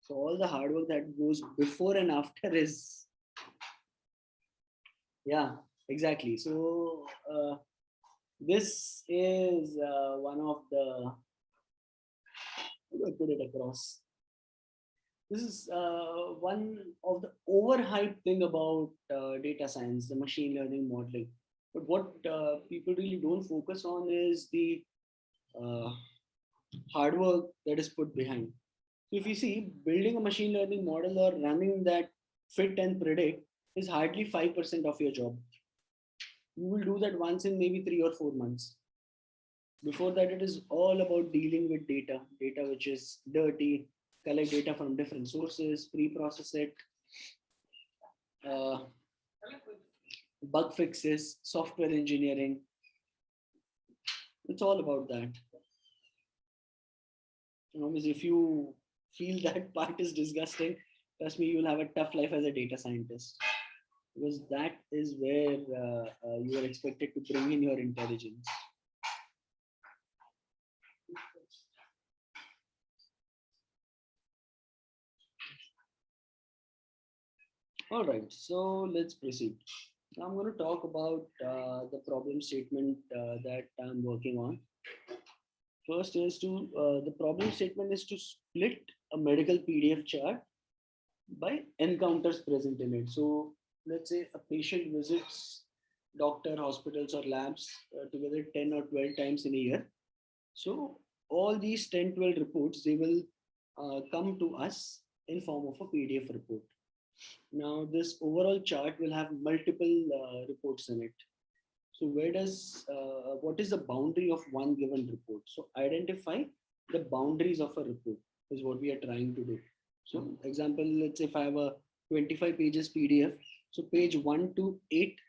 So all the hard work that goes before and after is, yeah, exactly. So this is one of the, how do I put it across? This is one of the overhyped thing about data science, the machine learning modeling. But what people really don't focus on is the uh, hard work that is put behind. So if you see, building a machine learning model or running that fit and predict is hardly 5% of your job. You will do that once in maybe 3 or 4 months. Before that, it is all about dealing with data which is dirty, collect data from different sources, pre-process it, uh, bug fixes, software engineering. It's all about that. And obviously, if you feel that part is disgusting, trust me, you'll have a tough life as a data scientist because that is where you are expected to bring in your intelligence. All right, so let's proceed. I'm going to talk about the problem statement that I'm working on. First is to the problem statement is to split a medical PDF chart by encounters present in it. So let's say a patient visits doctor, hospitals, or labs together 10 or 12 times in a year. So all these 10, 12 reports, they will come to us in form of a PDF report. Now this overall chart will have multiple reports in it. So what is the boundary of one given report? So identify the boundaries of a report is what we are trying to do. So example, let's say if I have a 25 pages PDF, so page 1 to 8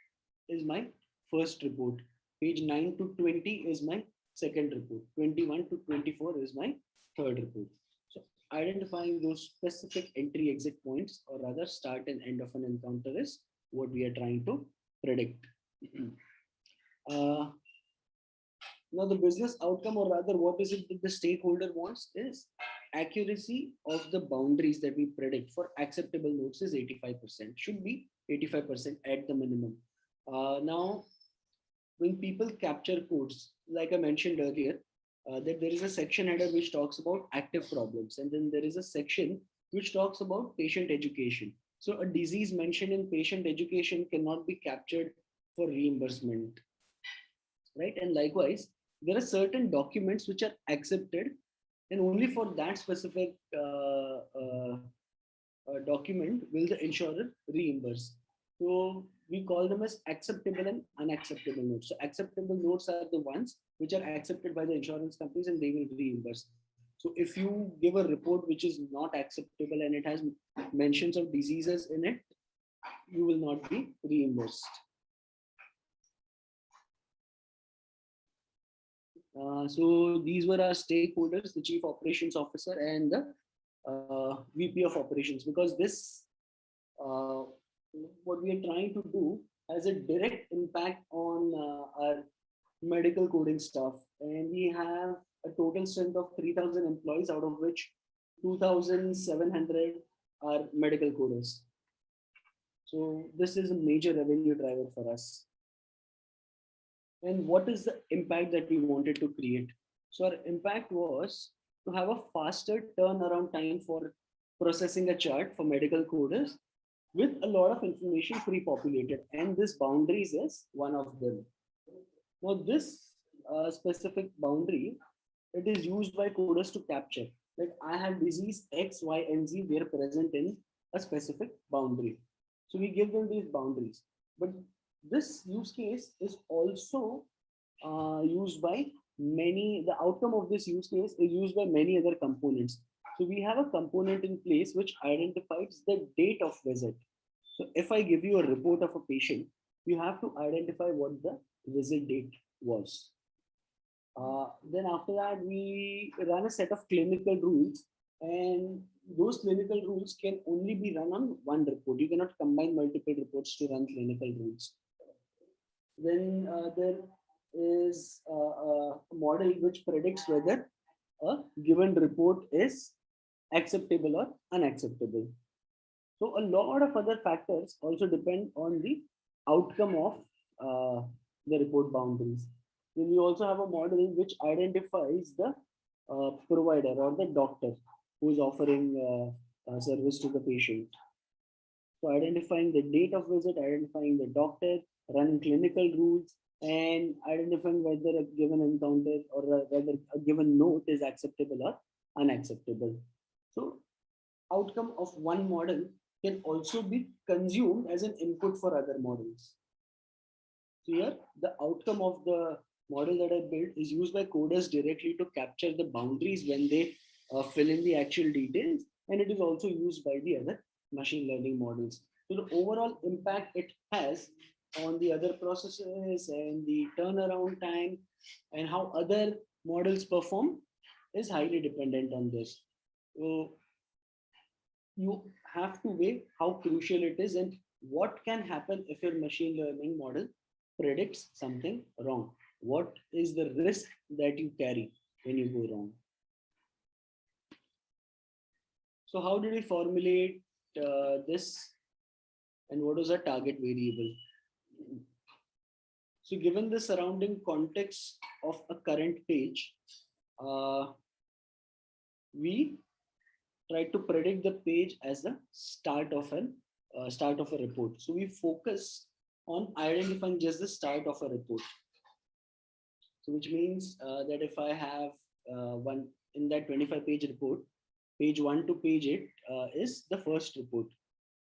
is my first report. Page 9 to 20 is my second report. 21 to 24 is my third report. So identifying those specific entry exit points or rather start and end of an encounter is what we are trying to predict. Uh, Now, the business outcome, or rather, what is it that the stakeholder wants is accuracy of the boundaries that we predict for acceptable notes is 85%, should be 85% at the minimum. Now, when people capture codes, like I mentioned earlier, that there is a section header which talks about active problems, and then there is a section which talks about patient education. So, a disease mentioned in patient education cannot be captured for reimbursement, right? And likewise, there are certain documents which are accepted, and only for that specific document will the insurer reimburse. So we call them as acceptable and unacceptable notes. So acceptable notes are the ones which are accepted by the insurance companies and they will reimburse. So if you give a report which is not acceptable and it has mentions of diseases in it, you will not be reimbursed. So these were our stakeholders, the chief operations officer and the VP of operations, because this, uh, what we are trying to do has a direct impact on our medical coding staff. And we have a total strength of 3,000 employees, out of which 2,700 are medical coders. So this is a major revenue driver for us. And what is the impact that we wanted to create? So our impact was to have a faster turnaround time for processing a chart for medical coders with a lot of information pre-populated, and this boundaries is one of them. Now this specific boundary, it is used by coders to capture, like I have disease X, Y, and Z, they are present in a specific boundary. So we give them these boundaries. But this use case is also used by the outcome of this use case is used by many other components. So we have a component in place which identifies the date of visit. So if I give you a report of a patient, you have to identify what the visit date was. Then after that, we run a set of clinical rules, and those clinical rules can only be run on one report. You cannot combine multiple reports to run clinical rules. Then there is a model which predicts whether a given report is acceptable or unacceptable. So a lot of other factors also depend on the outcome of the report boundaries. Then we also have a model which identifies the provider or the doctor who is offering service to the patient. So identifying the date of visit, identifying the doctor, running clinical rules, and identifying whether a given encounter or whether a given note is acceptable or unacceptable. So outcome of one model can also be consumed as an input for other models. So here, the outcome of the model that I built is used by coders directly to capture the boundaries when they fill in the actual details, and it is also used by the other machine learning models. So the overall impact it has on the other processes and the turnaround time and how other models perform is highly dependent on this. So you have to weigh how crucial it is and what can happen if your machine learning model predicts something wrong. What is the risk that you carry when you go wrong? So, how did we formulate this and what was our target variable? So, given the surrounding context of a current page, uh, we try to predict the page as the start of a report. So we focus on identifying just the start of a report. So which means that if I have one in that 25-page report, page 1 to page 8 is the first report.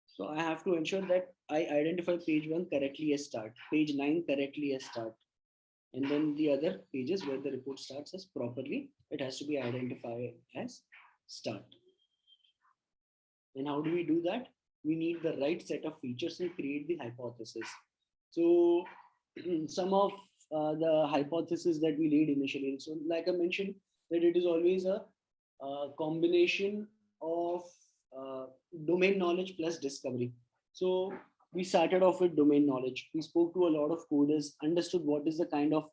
So I have to ensure that I identify page 1 correctly as start, page 9 correctly as start, and then the other pages where the report starts as properly, it has to be identified as start. And how do we do that? We need the right set of features and create the hypothesis. So some of the hypothesis that we laid initially. So like I mentioned, that it is always a combination of uh, domain knowledge plus discovery. So we started off with domain knowledge. We spoke to a lot of coders, understood what is the kind of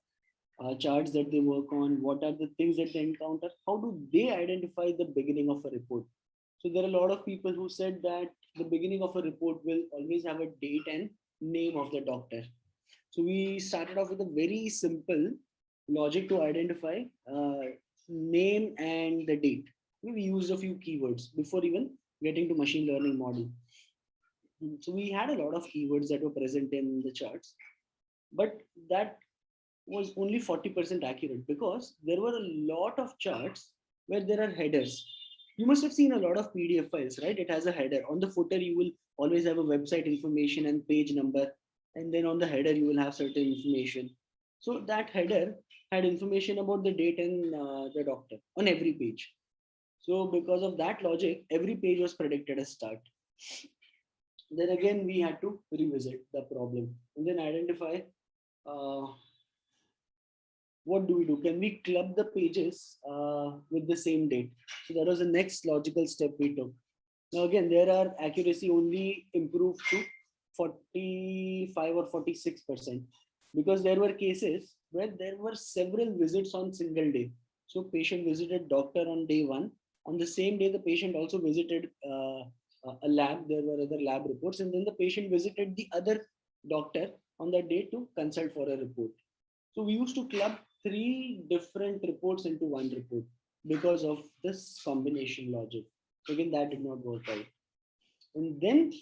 charts that they work on, what are the things that they encounter, how do they identify the beginning of a report. So there are a lot of people who said that the beginning of a report will always have a date and name of the doctor. So we started off with a very simple logic to identify name and the date. We used a few keywords before even getting to machine learning model. So we had a lot of keywords that were present in the charts, but that was only 40% accurate because there were a lot of charts where there are headers. You must have seen a lot of PDF files, right? It has a header. On the footer, you will always have a website information and page number. And then on the header, you will have certain information. So that header had information about the date and the doctor on every page. So because of that logic, every page was predicted as start. Then again, we had to revisit the problem and then identify uh, what do we do? Can we club the pages with the same date? So that was the next logical step we took. Now again, there are accuracy only improved to 45 or 46% because there were cases where there were several visits on single day. So patient visited doctor on day one. On the same day, the patient also visited a lab. There were other lab reports, and then the patient visited the other doctor on that day to consult for a report. So we used to club three different reports into one report because of this combination logic. Again, that did not work out. And then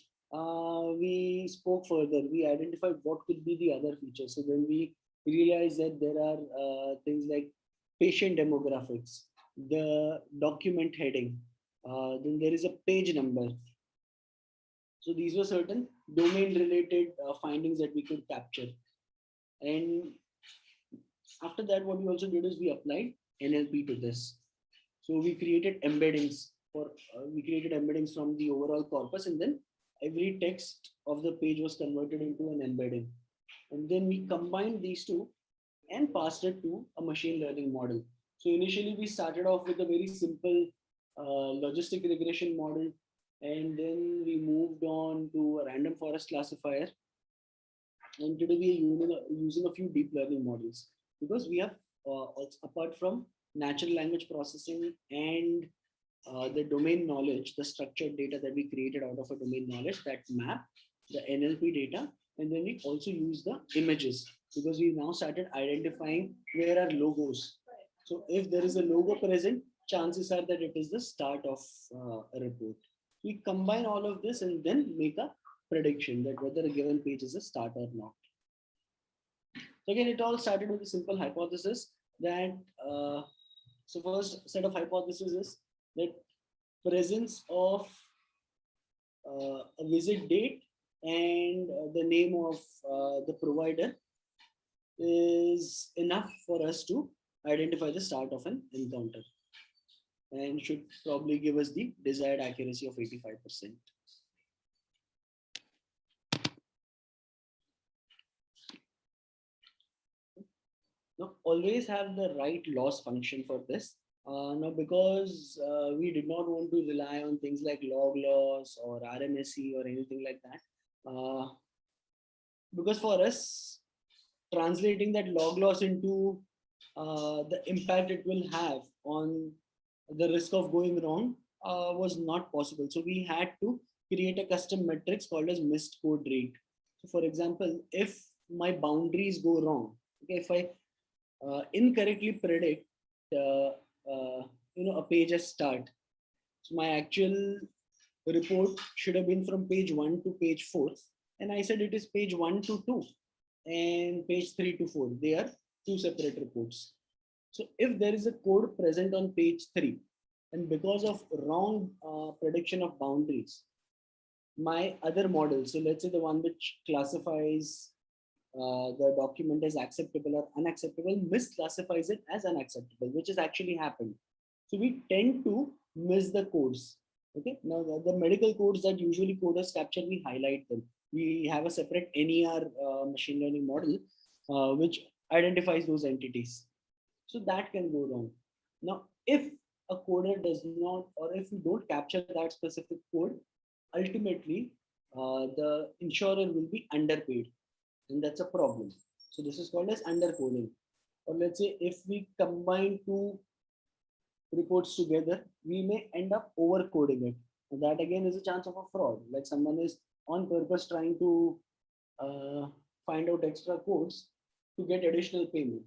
we spoke further. We identified what could be the other features. So then we realized that there are things like patient demographics, the document heading, then there is a page number. So these were certain domain related findings that we could capture. And After that, what we also did is we applied NLP to this. So we created embeddings we created embeddings from the overall corpus, and then every text of the page was converted into an embedding. And then we combined these two and passed it to a machine learning model. So initially we started off with a very simple logistic regression model, and then we moved on to a random forest classifier, and today we are using a few deep learning models because we have apart from natural language processing and the domain knowledge, the structured data that we created out of a domain knowledge, that map, the NLP data, and then we also use the images because we now started identifying where are logos. So if there is a logo present, chances are that it is the start of a report. We combine all of this and then make a prediction that whether a given page is a start or not. So again, it all started with a simple hypothesis that so first set of hypotheses is that presence of a visit date and the name of the provider is enough for us to identify the start of an encounter and should probably give us the desired accuracy of 85%. Now, always have the right loss function for this. Now, because we did not want to rely on things like log loss or RMSE or anything like that, because for us, translating that log loss into the impact it will have on the risk of going wrong was not possible. So we had to create a custom metrics called as missed code rate. So for example, if my boundaries go wrong, okay, if I incorrectly predict a page as start, so my actual report should have been from page 1 to page 4, and I said it is page 1 to 2 and page 3 to 4. They are two separate reports. So if there is a code present on page 3, and because of wrong prediction of boundaries, my other model, so let's say the one which classifies the document as acceptable or unacceptable, misclassifies it as unacceptable, which has actually happened. So we tend to miss the codes. Okay, now the medical codes that usually coders capture, we highlight them. We have a separate NER machine learning model which identifies those entities. So that can go wrong. Now, if a coder does not, or if we don't capture that specific code, ultimately the insurer will be underpaid, and that's a problem. So this is called as undercoding. Or let's say if we combine two reports together, we may end up overcoding it. And that again is a chance of a fraud. Like someone is on purpose trying to find out extra codes to get additional payment.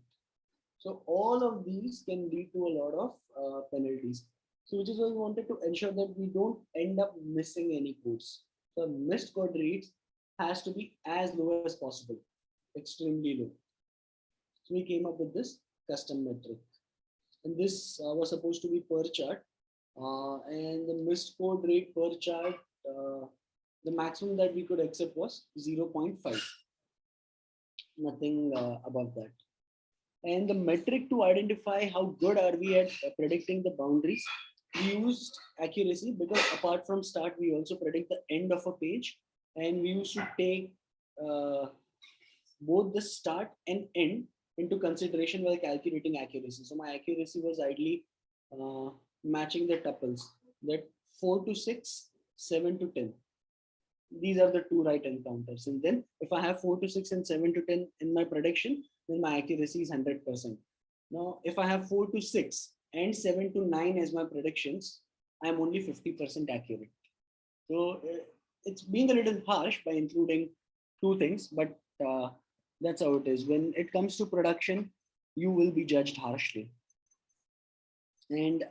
So all of these can lead to a lot of penalties. So which is why we wanted to ensure that we don't end up missing any codes. So missed code rates has to be as low as possible, extremely low. So we came up with this custom metric, and this was supposed to be per chart, and the missed code rate per chart, the maximum that we could accept was 0.5, nothing above that. And the metric to identify how good are we at predicting the boundaries, we used accuracy because apart from start, we also predict the end of a page, and we used to take both the start and end into consideration while calculating accuracy. So my accuracy was ideally matching the tuples, that 4 to 6, 7 to 10. These are the two right encounters. And then if I have 4 to 6 and 7 to 10 in my prediction, then my accuracy is 100%. Now, if I have 4 to 6 and 7 to 9 as my predictions, I'm only 50% accurate. So it's being a little harsh by including two things, but that's how it is. When it comes to production, you will be judged harshly. And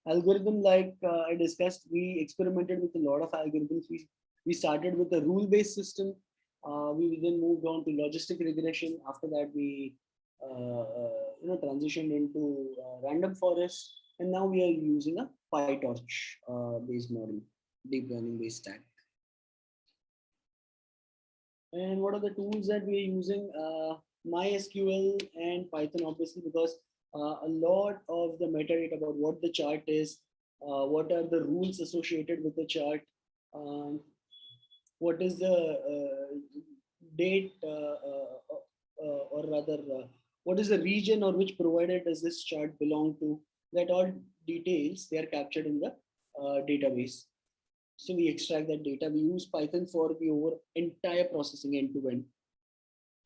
algorithm, like I discussed, we experimented with a lot of algorithms. We started with a rule-based system. We then moved on to logistic regression. After that, we transitioned into random forest, and now we are using a PyTorch based model, deep learning based stack. And what are the tools that we are using? MySQL and Python, obviously, because a lot of the metadata about what the chart is, what are the rules associated with the chart, um, what is the date, or rather, what is the region or which provider does this chart belong to? That all details, they are captured in the database. So we extract that data. We use Python for the over entire processing end to end.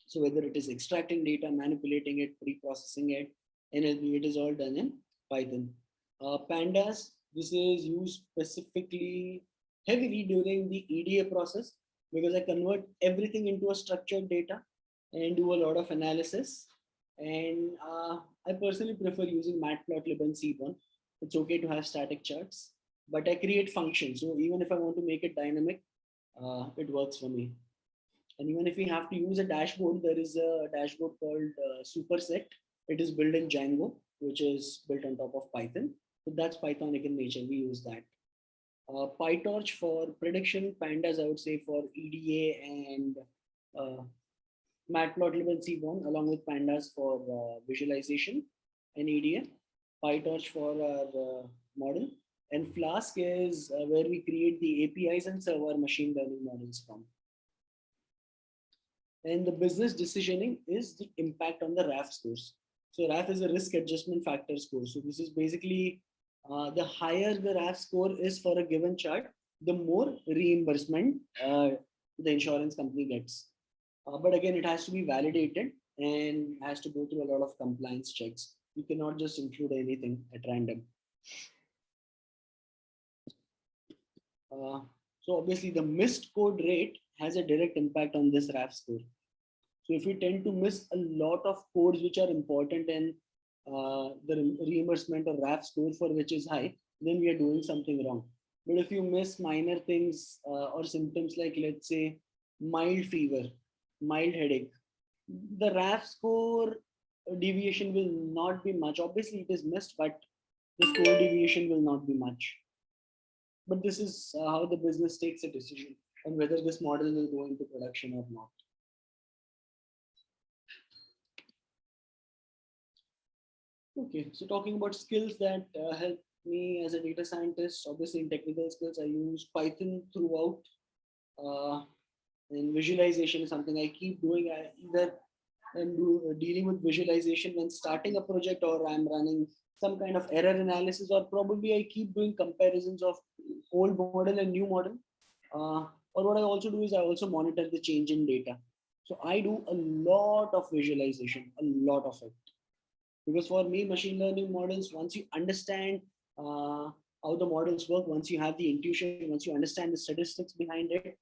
So whether it is extracting data, manipulating it, pre-processing it, NLP, it is all done in Python. Pandas, this is used specifically heavily during the EDA process because I convert everything into a structured data and do a lot of analysis. And I personally prefer using Matplotlib and Seaborn. It's okay to have static charts, but I create functions. So even if I want to make it dynamic, it works for me. And even if we have to use a dashboard, there is a dashboard called Superset. It is built in Django, which is built on top of Python. So that's Pythonic in nature. We use that. PyTorch for prediction, Pandas, I would say, for EDA, and uh, Matplotlib and Seaborn, along with Pandas for visualization and EDA. PyTorch for our model. And Flask is where we create the APIs and serve our machine learning models from. And the business decisioning is the impact on the RAF scores. So RAF is a risk adjustment factor score. So this is basically the higher the RAF score is for a given chart, the more reimbursement the insurance company gets. But again, it has to be validated and has to go through a lot of compliance checks. You cannot just include anything at random. So obviously the missed code rate has a direct impact on this RAF score. So if we tend to miss a lot of codes which are important and the reimbursement or RAF score for which is high, then we are doing something wrong. But if you miss minor things or symptoms like, let's say, mild fever, mild headache, the RAF score deviation will not be much. Obviously, it is missed, but the score deviation will not be much. But this is how the business takes a decision on whether this model will go into production or not. Okay, so talking about skills that help me as a data scientist, obviously in technical skills, I use Python throughout. Uh, and visualization is something I keep doing. I either am dealing with visualization when starting a project, or I'm running some kind of error analysis, or probably I keep doing comparisons of old model and new model. Or what I also do is I also monitor the change in data. So I do a lot of visualization, a lot of it. Because for me, machine learning models, once you understand how the models work, once you have the intuition, once you understand the statistics behind it,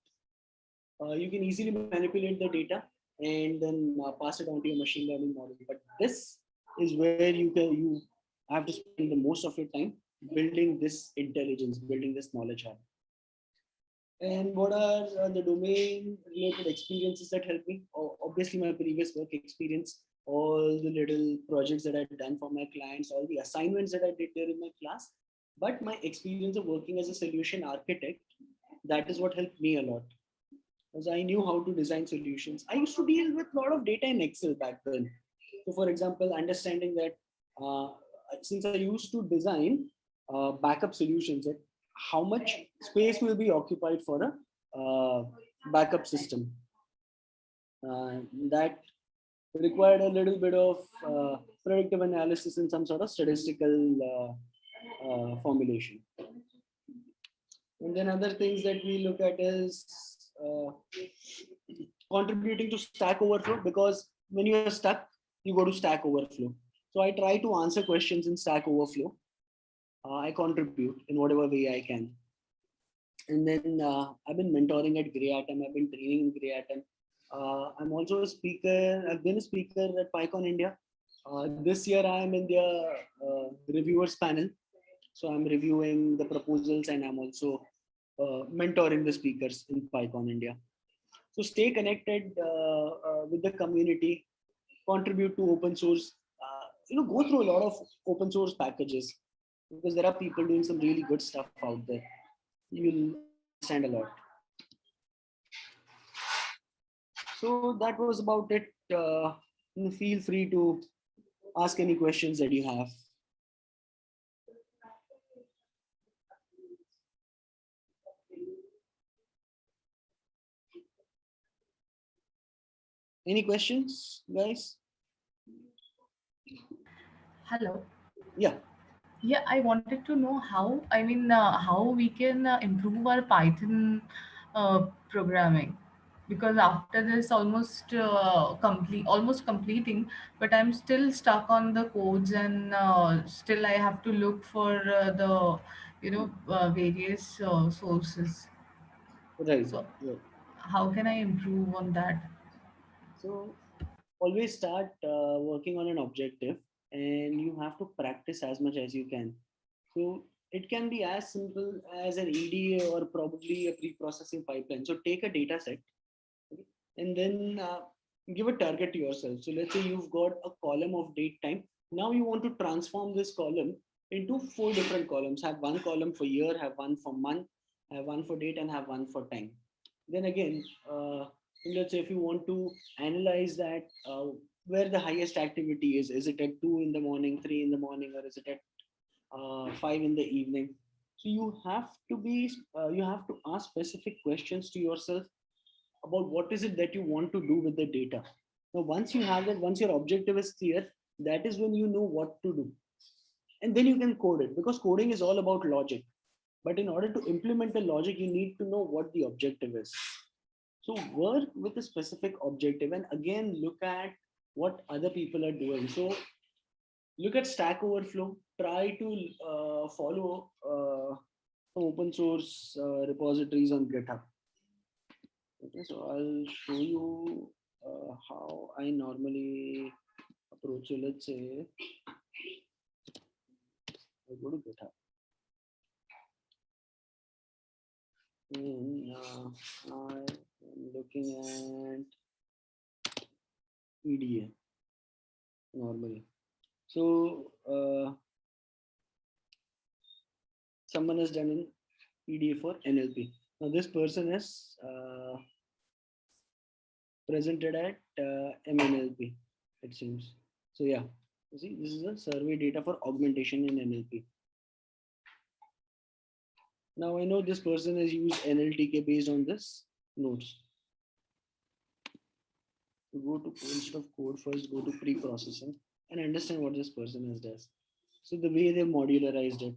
you can easily manipulate the data and then pass it on to your machine learning model. But this is where you have to spend the most of your time building this intelligence, building this knowledge hub. And what are the domain related experiences that help me? Obviously, my previous work experience, all the little projects that I've done for my clients, all the assignments that I did during my class. But my experience of working as a solution architect, that is what helped me a lot. Because I knew how to design solutions. I used to deal with a lot of data in Excel back then. So, for example, understanding that since I used to design backup solutions, that how much space will be occupied for a backup system. That required a little bit of predictive analysis and some sort of statistical formulation. And then other things that we look at is contributing to Stack Overflow, because when you're stuck, you go to Stack Overflow. So I try to answer questions in Stack Overflow. I contribute in whatever way I can. And then I've been mentoring at Grey Atom. I've been training in Grey Atom. I'm also a speaker. I've been a speaker at PyCon India. This year I am in their reviewers panel. So I'm reviewing the proposals and I'm also mentoring the speakers in PyCon India. So stay connected with the community, contribute to open source, go through a lot of open source packages, because there are people doing some really good stuff out there. You'll understand a lot. So that was about it feel free to ask any questions that you have. Any questions, guys? Hello. Yeah. Yeah, I wanted to know how, how we can improve our Python programming, because after this almost completing, but I'm still stuck on the codes, and still I have to look for the various sources. Right. So Right. how can I improve on that? So always start working on an objective, and you have to practice as much as you can. So it can be as simple as an EDA or probably a pre-processing pipeline. So take a data set, okay, and then give a target to yourself. So let's say you've got a column of date time. Now you want to transform this column into four different columns. Have one column for year, have one for month, have one for date, and have one for time. Then again, let's say if you want to analyze that, where the highest activity is it at 2 in the morning, 3 in the morning, or is it at 5 in the evening? So you have to ask specific questions to yourself about what is it that you want to do with the data. Now once you have that, once your objective is clear, that is when you know what to do, and then you can code it, because coding is all about logic. But in order to implement the logic, you need to know what the objective is. So work with a specific objective, and again look at what other people are doing. So look at Stack Overflow. Try to follow some open source repositories on GitHub. Okay, so I'll show you how I normally approach. So let's say I go to GitHub, and I am looking at EDA normally. So someone has done an EDA for NLP. Now this person is presented at MNLP, it seems. So yeah, you see, this is a survey data for augmentation in NLP. Now I know this person has used NLTK based on this notes. To go to instead of code, first go to pre-processing and understand what this person has does. So the way they've modularized it,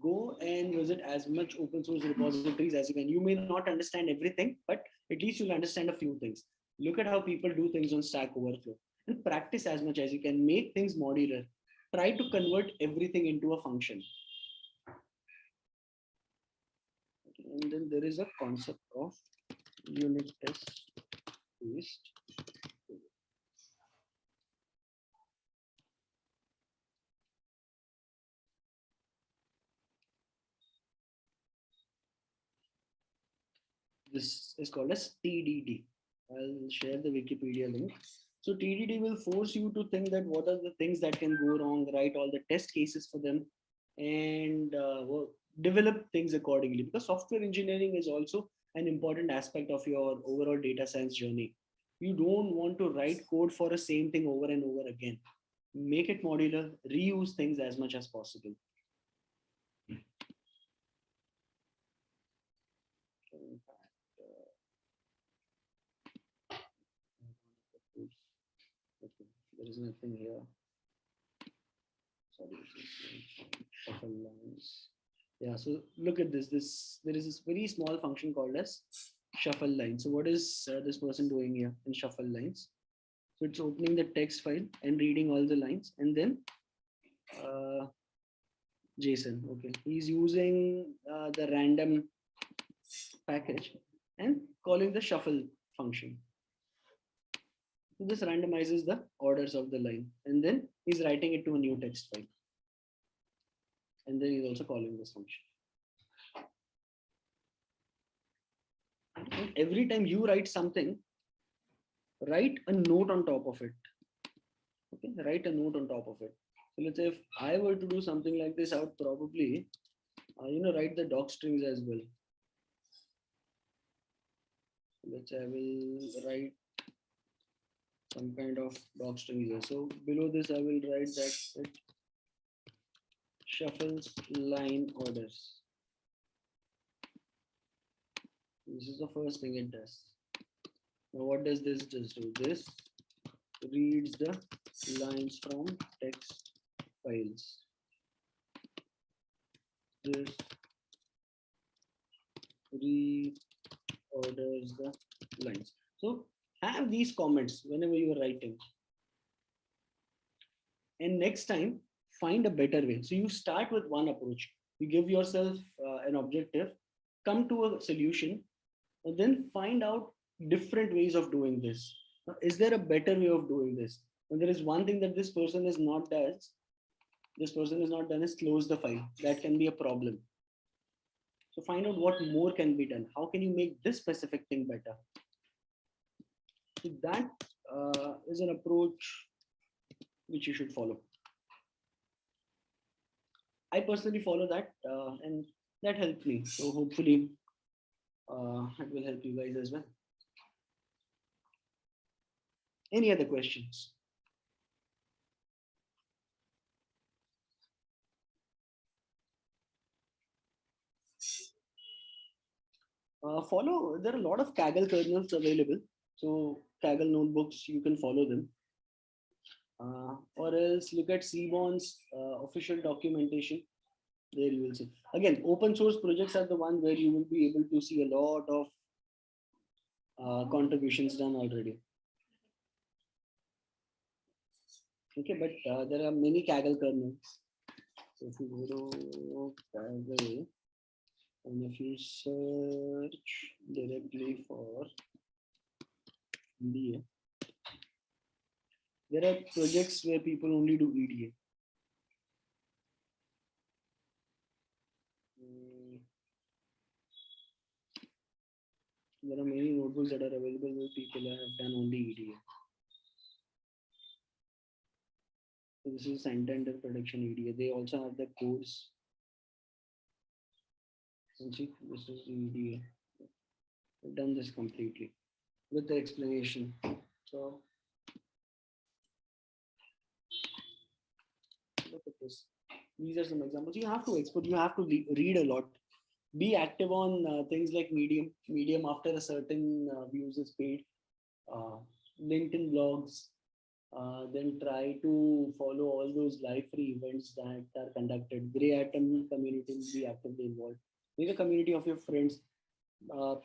go and visit as much open source repositories as you can. You may not understand everything, but at least you'll understand a few things. Look at how people do things on Stack Overflow and practice as much as you can. Make things modular. Try to convert everything into a function. Okay, and then there is a concept of unit test based. This is called as TDD. I'll share the Wikipedia link. So TDD will force you to think that what are the things that can go wrong, write all the test cases for them, and develop things accordingly. Because software engineering is also an important aspect of your overall data science journey. You don't want to write code for the same thing over and over again. Make it modular, reuse things as much as possible. In fact, okay, there is nothing here. Sorry, shuffle lines. Yeah, so look at this. There is this very small function called as shuffle line. So what is this person doing here in shuffle lines? So it's opening the text file and reading all the lines, and then uh, JSON. Okay, he's using the random package and calling the shuffle function. So this randomizes the orders of the line, and then he's writing it to a new text file, and then he's also calling this function. And every time you write something, write a note on top of it. Okay, write a note on top of it. So let's say if I were to do something like this, I would probably, write the doc strings as well. So let's say I will write some kind of doc string here. So below this, I will write that it shuffles line orders. This is the first thing it does. Now, what does this just do? This reads the lines from text files. This reorders the lines. So have these comments whenever you are writing. And next time, find a better way. So you start with one approach. You give yourself an objective, come to a solution, and then find out different ways of doing this. Is there a better way of doing this? And there is one thing that this person is not does. This person is not done is close the file. That can be a problem. So find out what more can be done. How can you make this specific thing better? So that is an approach which you should follow. I personally follow that and that helped me. So hopefully it will help you guys as well. Any other questions? Follow, there are a lot of Kaggle kernels available. So Kaggle notebooks, you can follow them. Or else look at Seaborn's official documentation. There you will see. Again, open source projects are the one where you will be able to see a lot of contributions done already. Okay, but there are many Kaggle kernels. So if you go to Kaggle, and if you search directly for EDA, there are projects where people only do EDA. There are many notebooks that are available where people have done only EDA. So this is Santander Production EDA. They also have the codes. And see, this is EDA. I've done this completely with the explanation. So look at this. These are some examples. You have to export. You have to read a lot. Be active on things like Medium. Medium after a certain views is paid. LinkedIn blogs. Then try to follow all those live free events that are conducted. Grey Atom community, be actively involved. Make a community of your friends.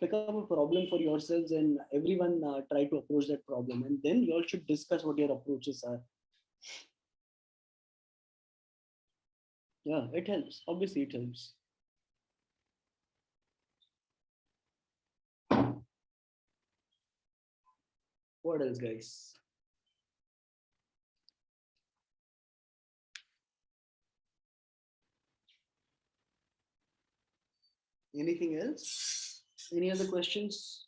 Pick up a problem for yourselves and everyone try to approach that problem. And then you all should discuss what your approaches are. Yeah, it helps. Obviously, it helps. What else, guys? Anything else? Any other questions?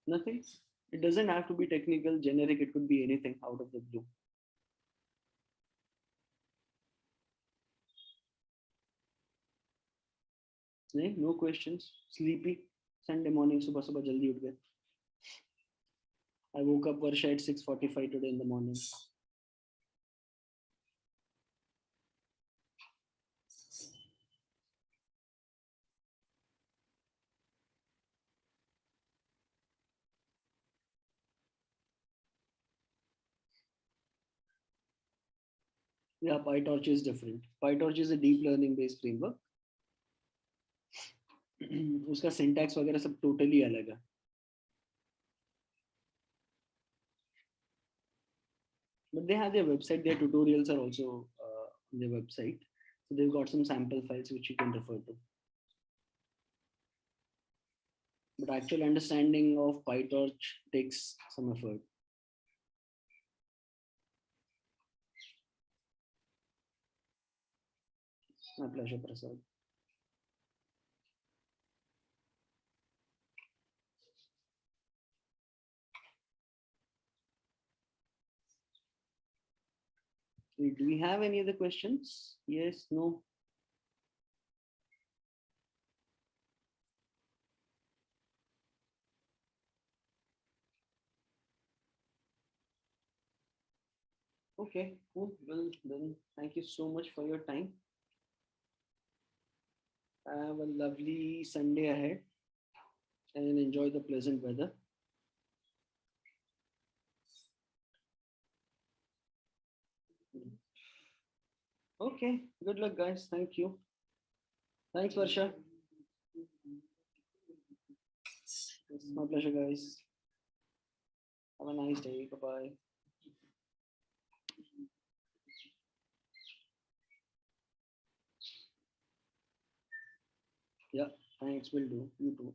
Nothing? It doesn't have to be technical, generic. It could be anything out of the blue. No questions. Sleepy. Sunday morning, subah subah jaldi उठ गए. I woke up Varsha at 6:45 today in the morning. Yeah, PyTorch is different. PyTorch is a deep learning based framework. उसका syntax वगैरह सब totally अलग है. But they have their website. Their tutorials are also on their website. So they've got some sample files which you can refer to. But actual understanding of PyTorch takes some effort. My pleasure, Prasad. Do we have any other questions? Yes, no? Okay, cool. Well, then thank you so much for your time. Have a lovely Sunday ahead and enjoy the pleasant weather. Okay, good luck, guys. Thank you. Thanks, Varsha. It's my pleasure, guys. Have a nice day. Bye bye. Yeah, thanks. Will do. You too.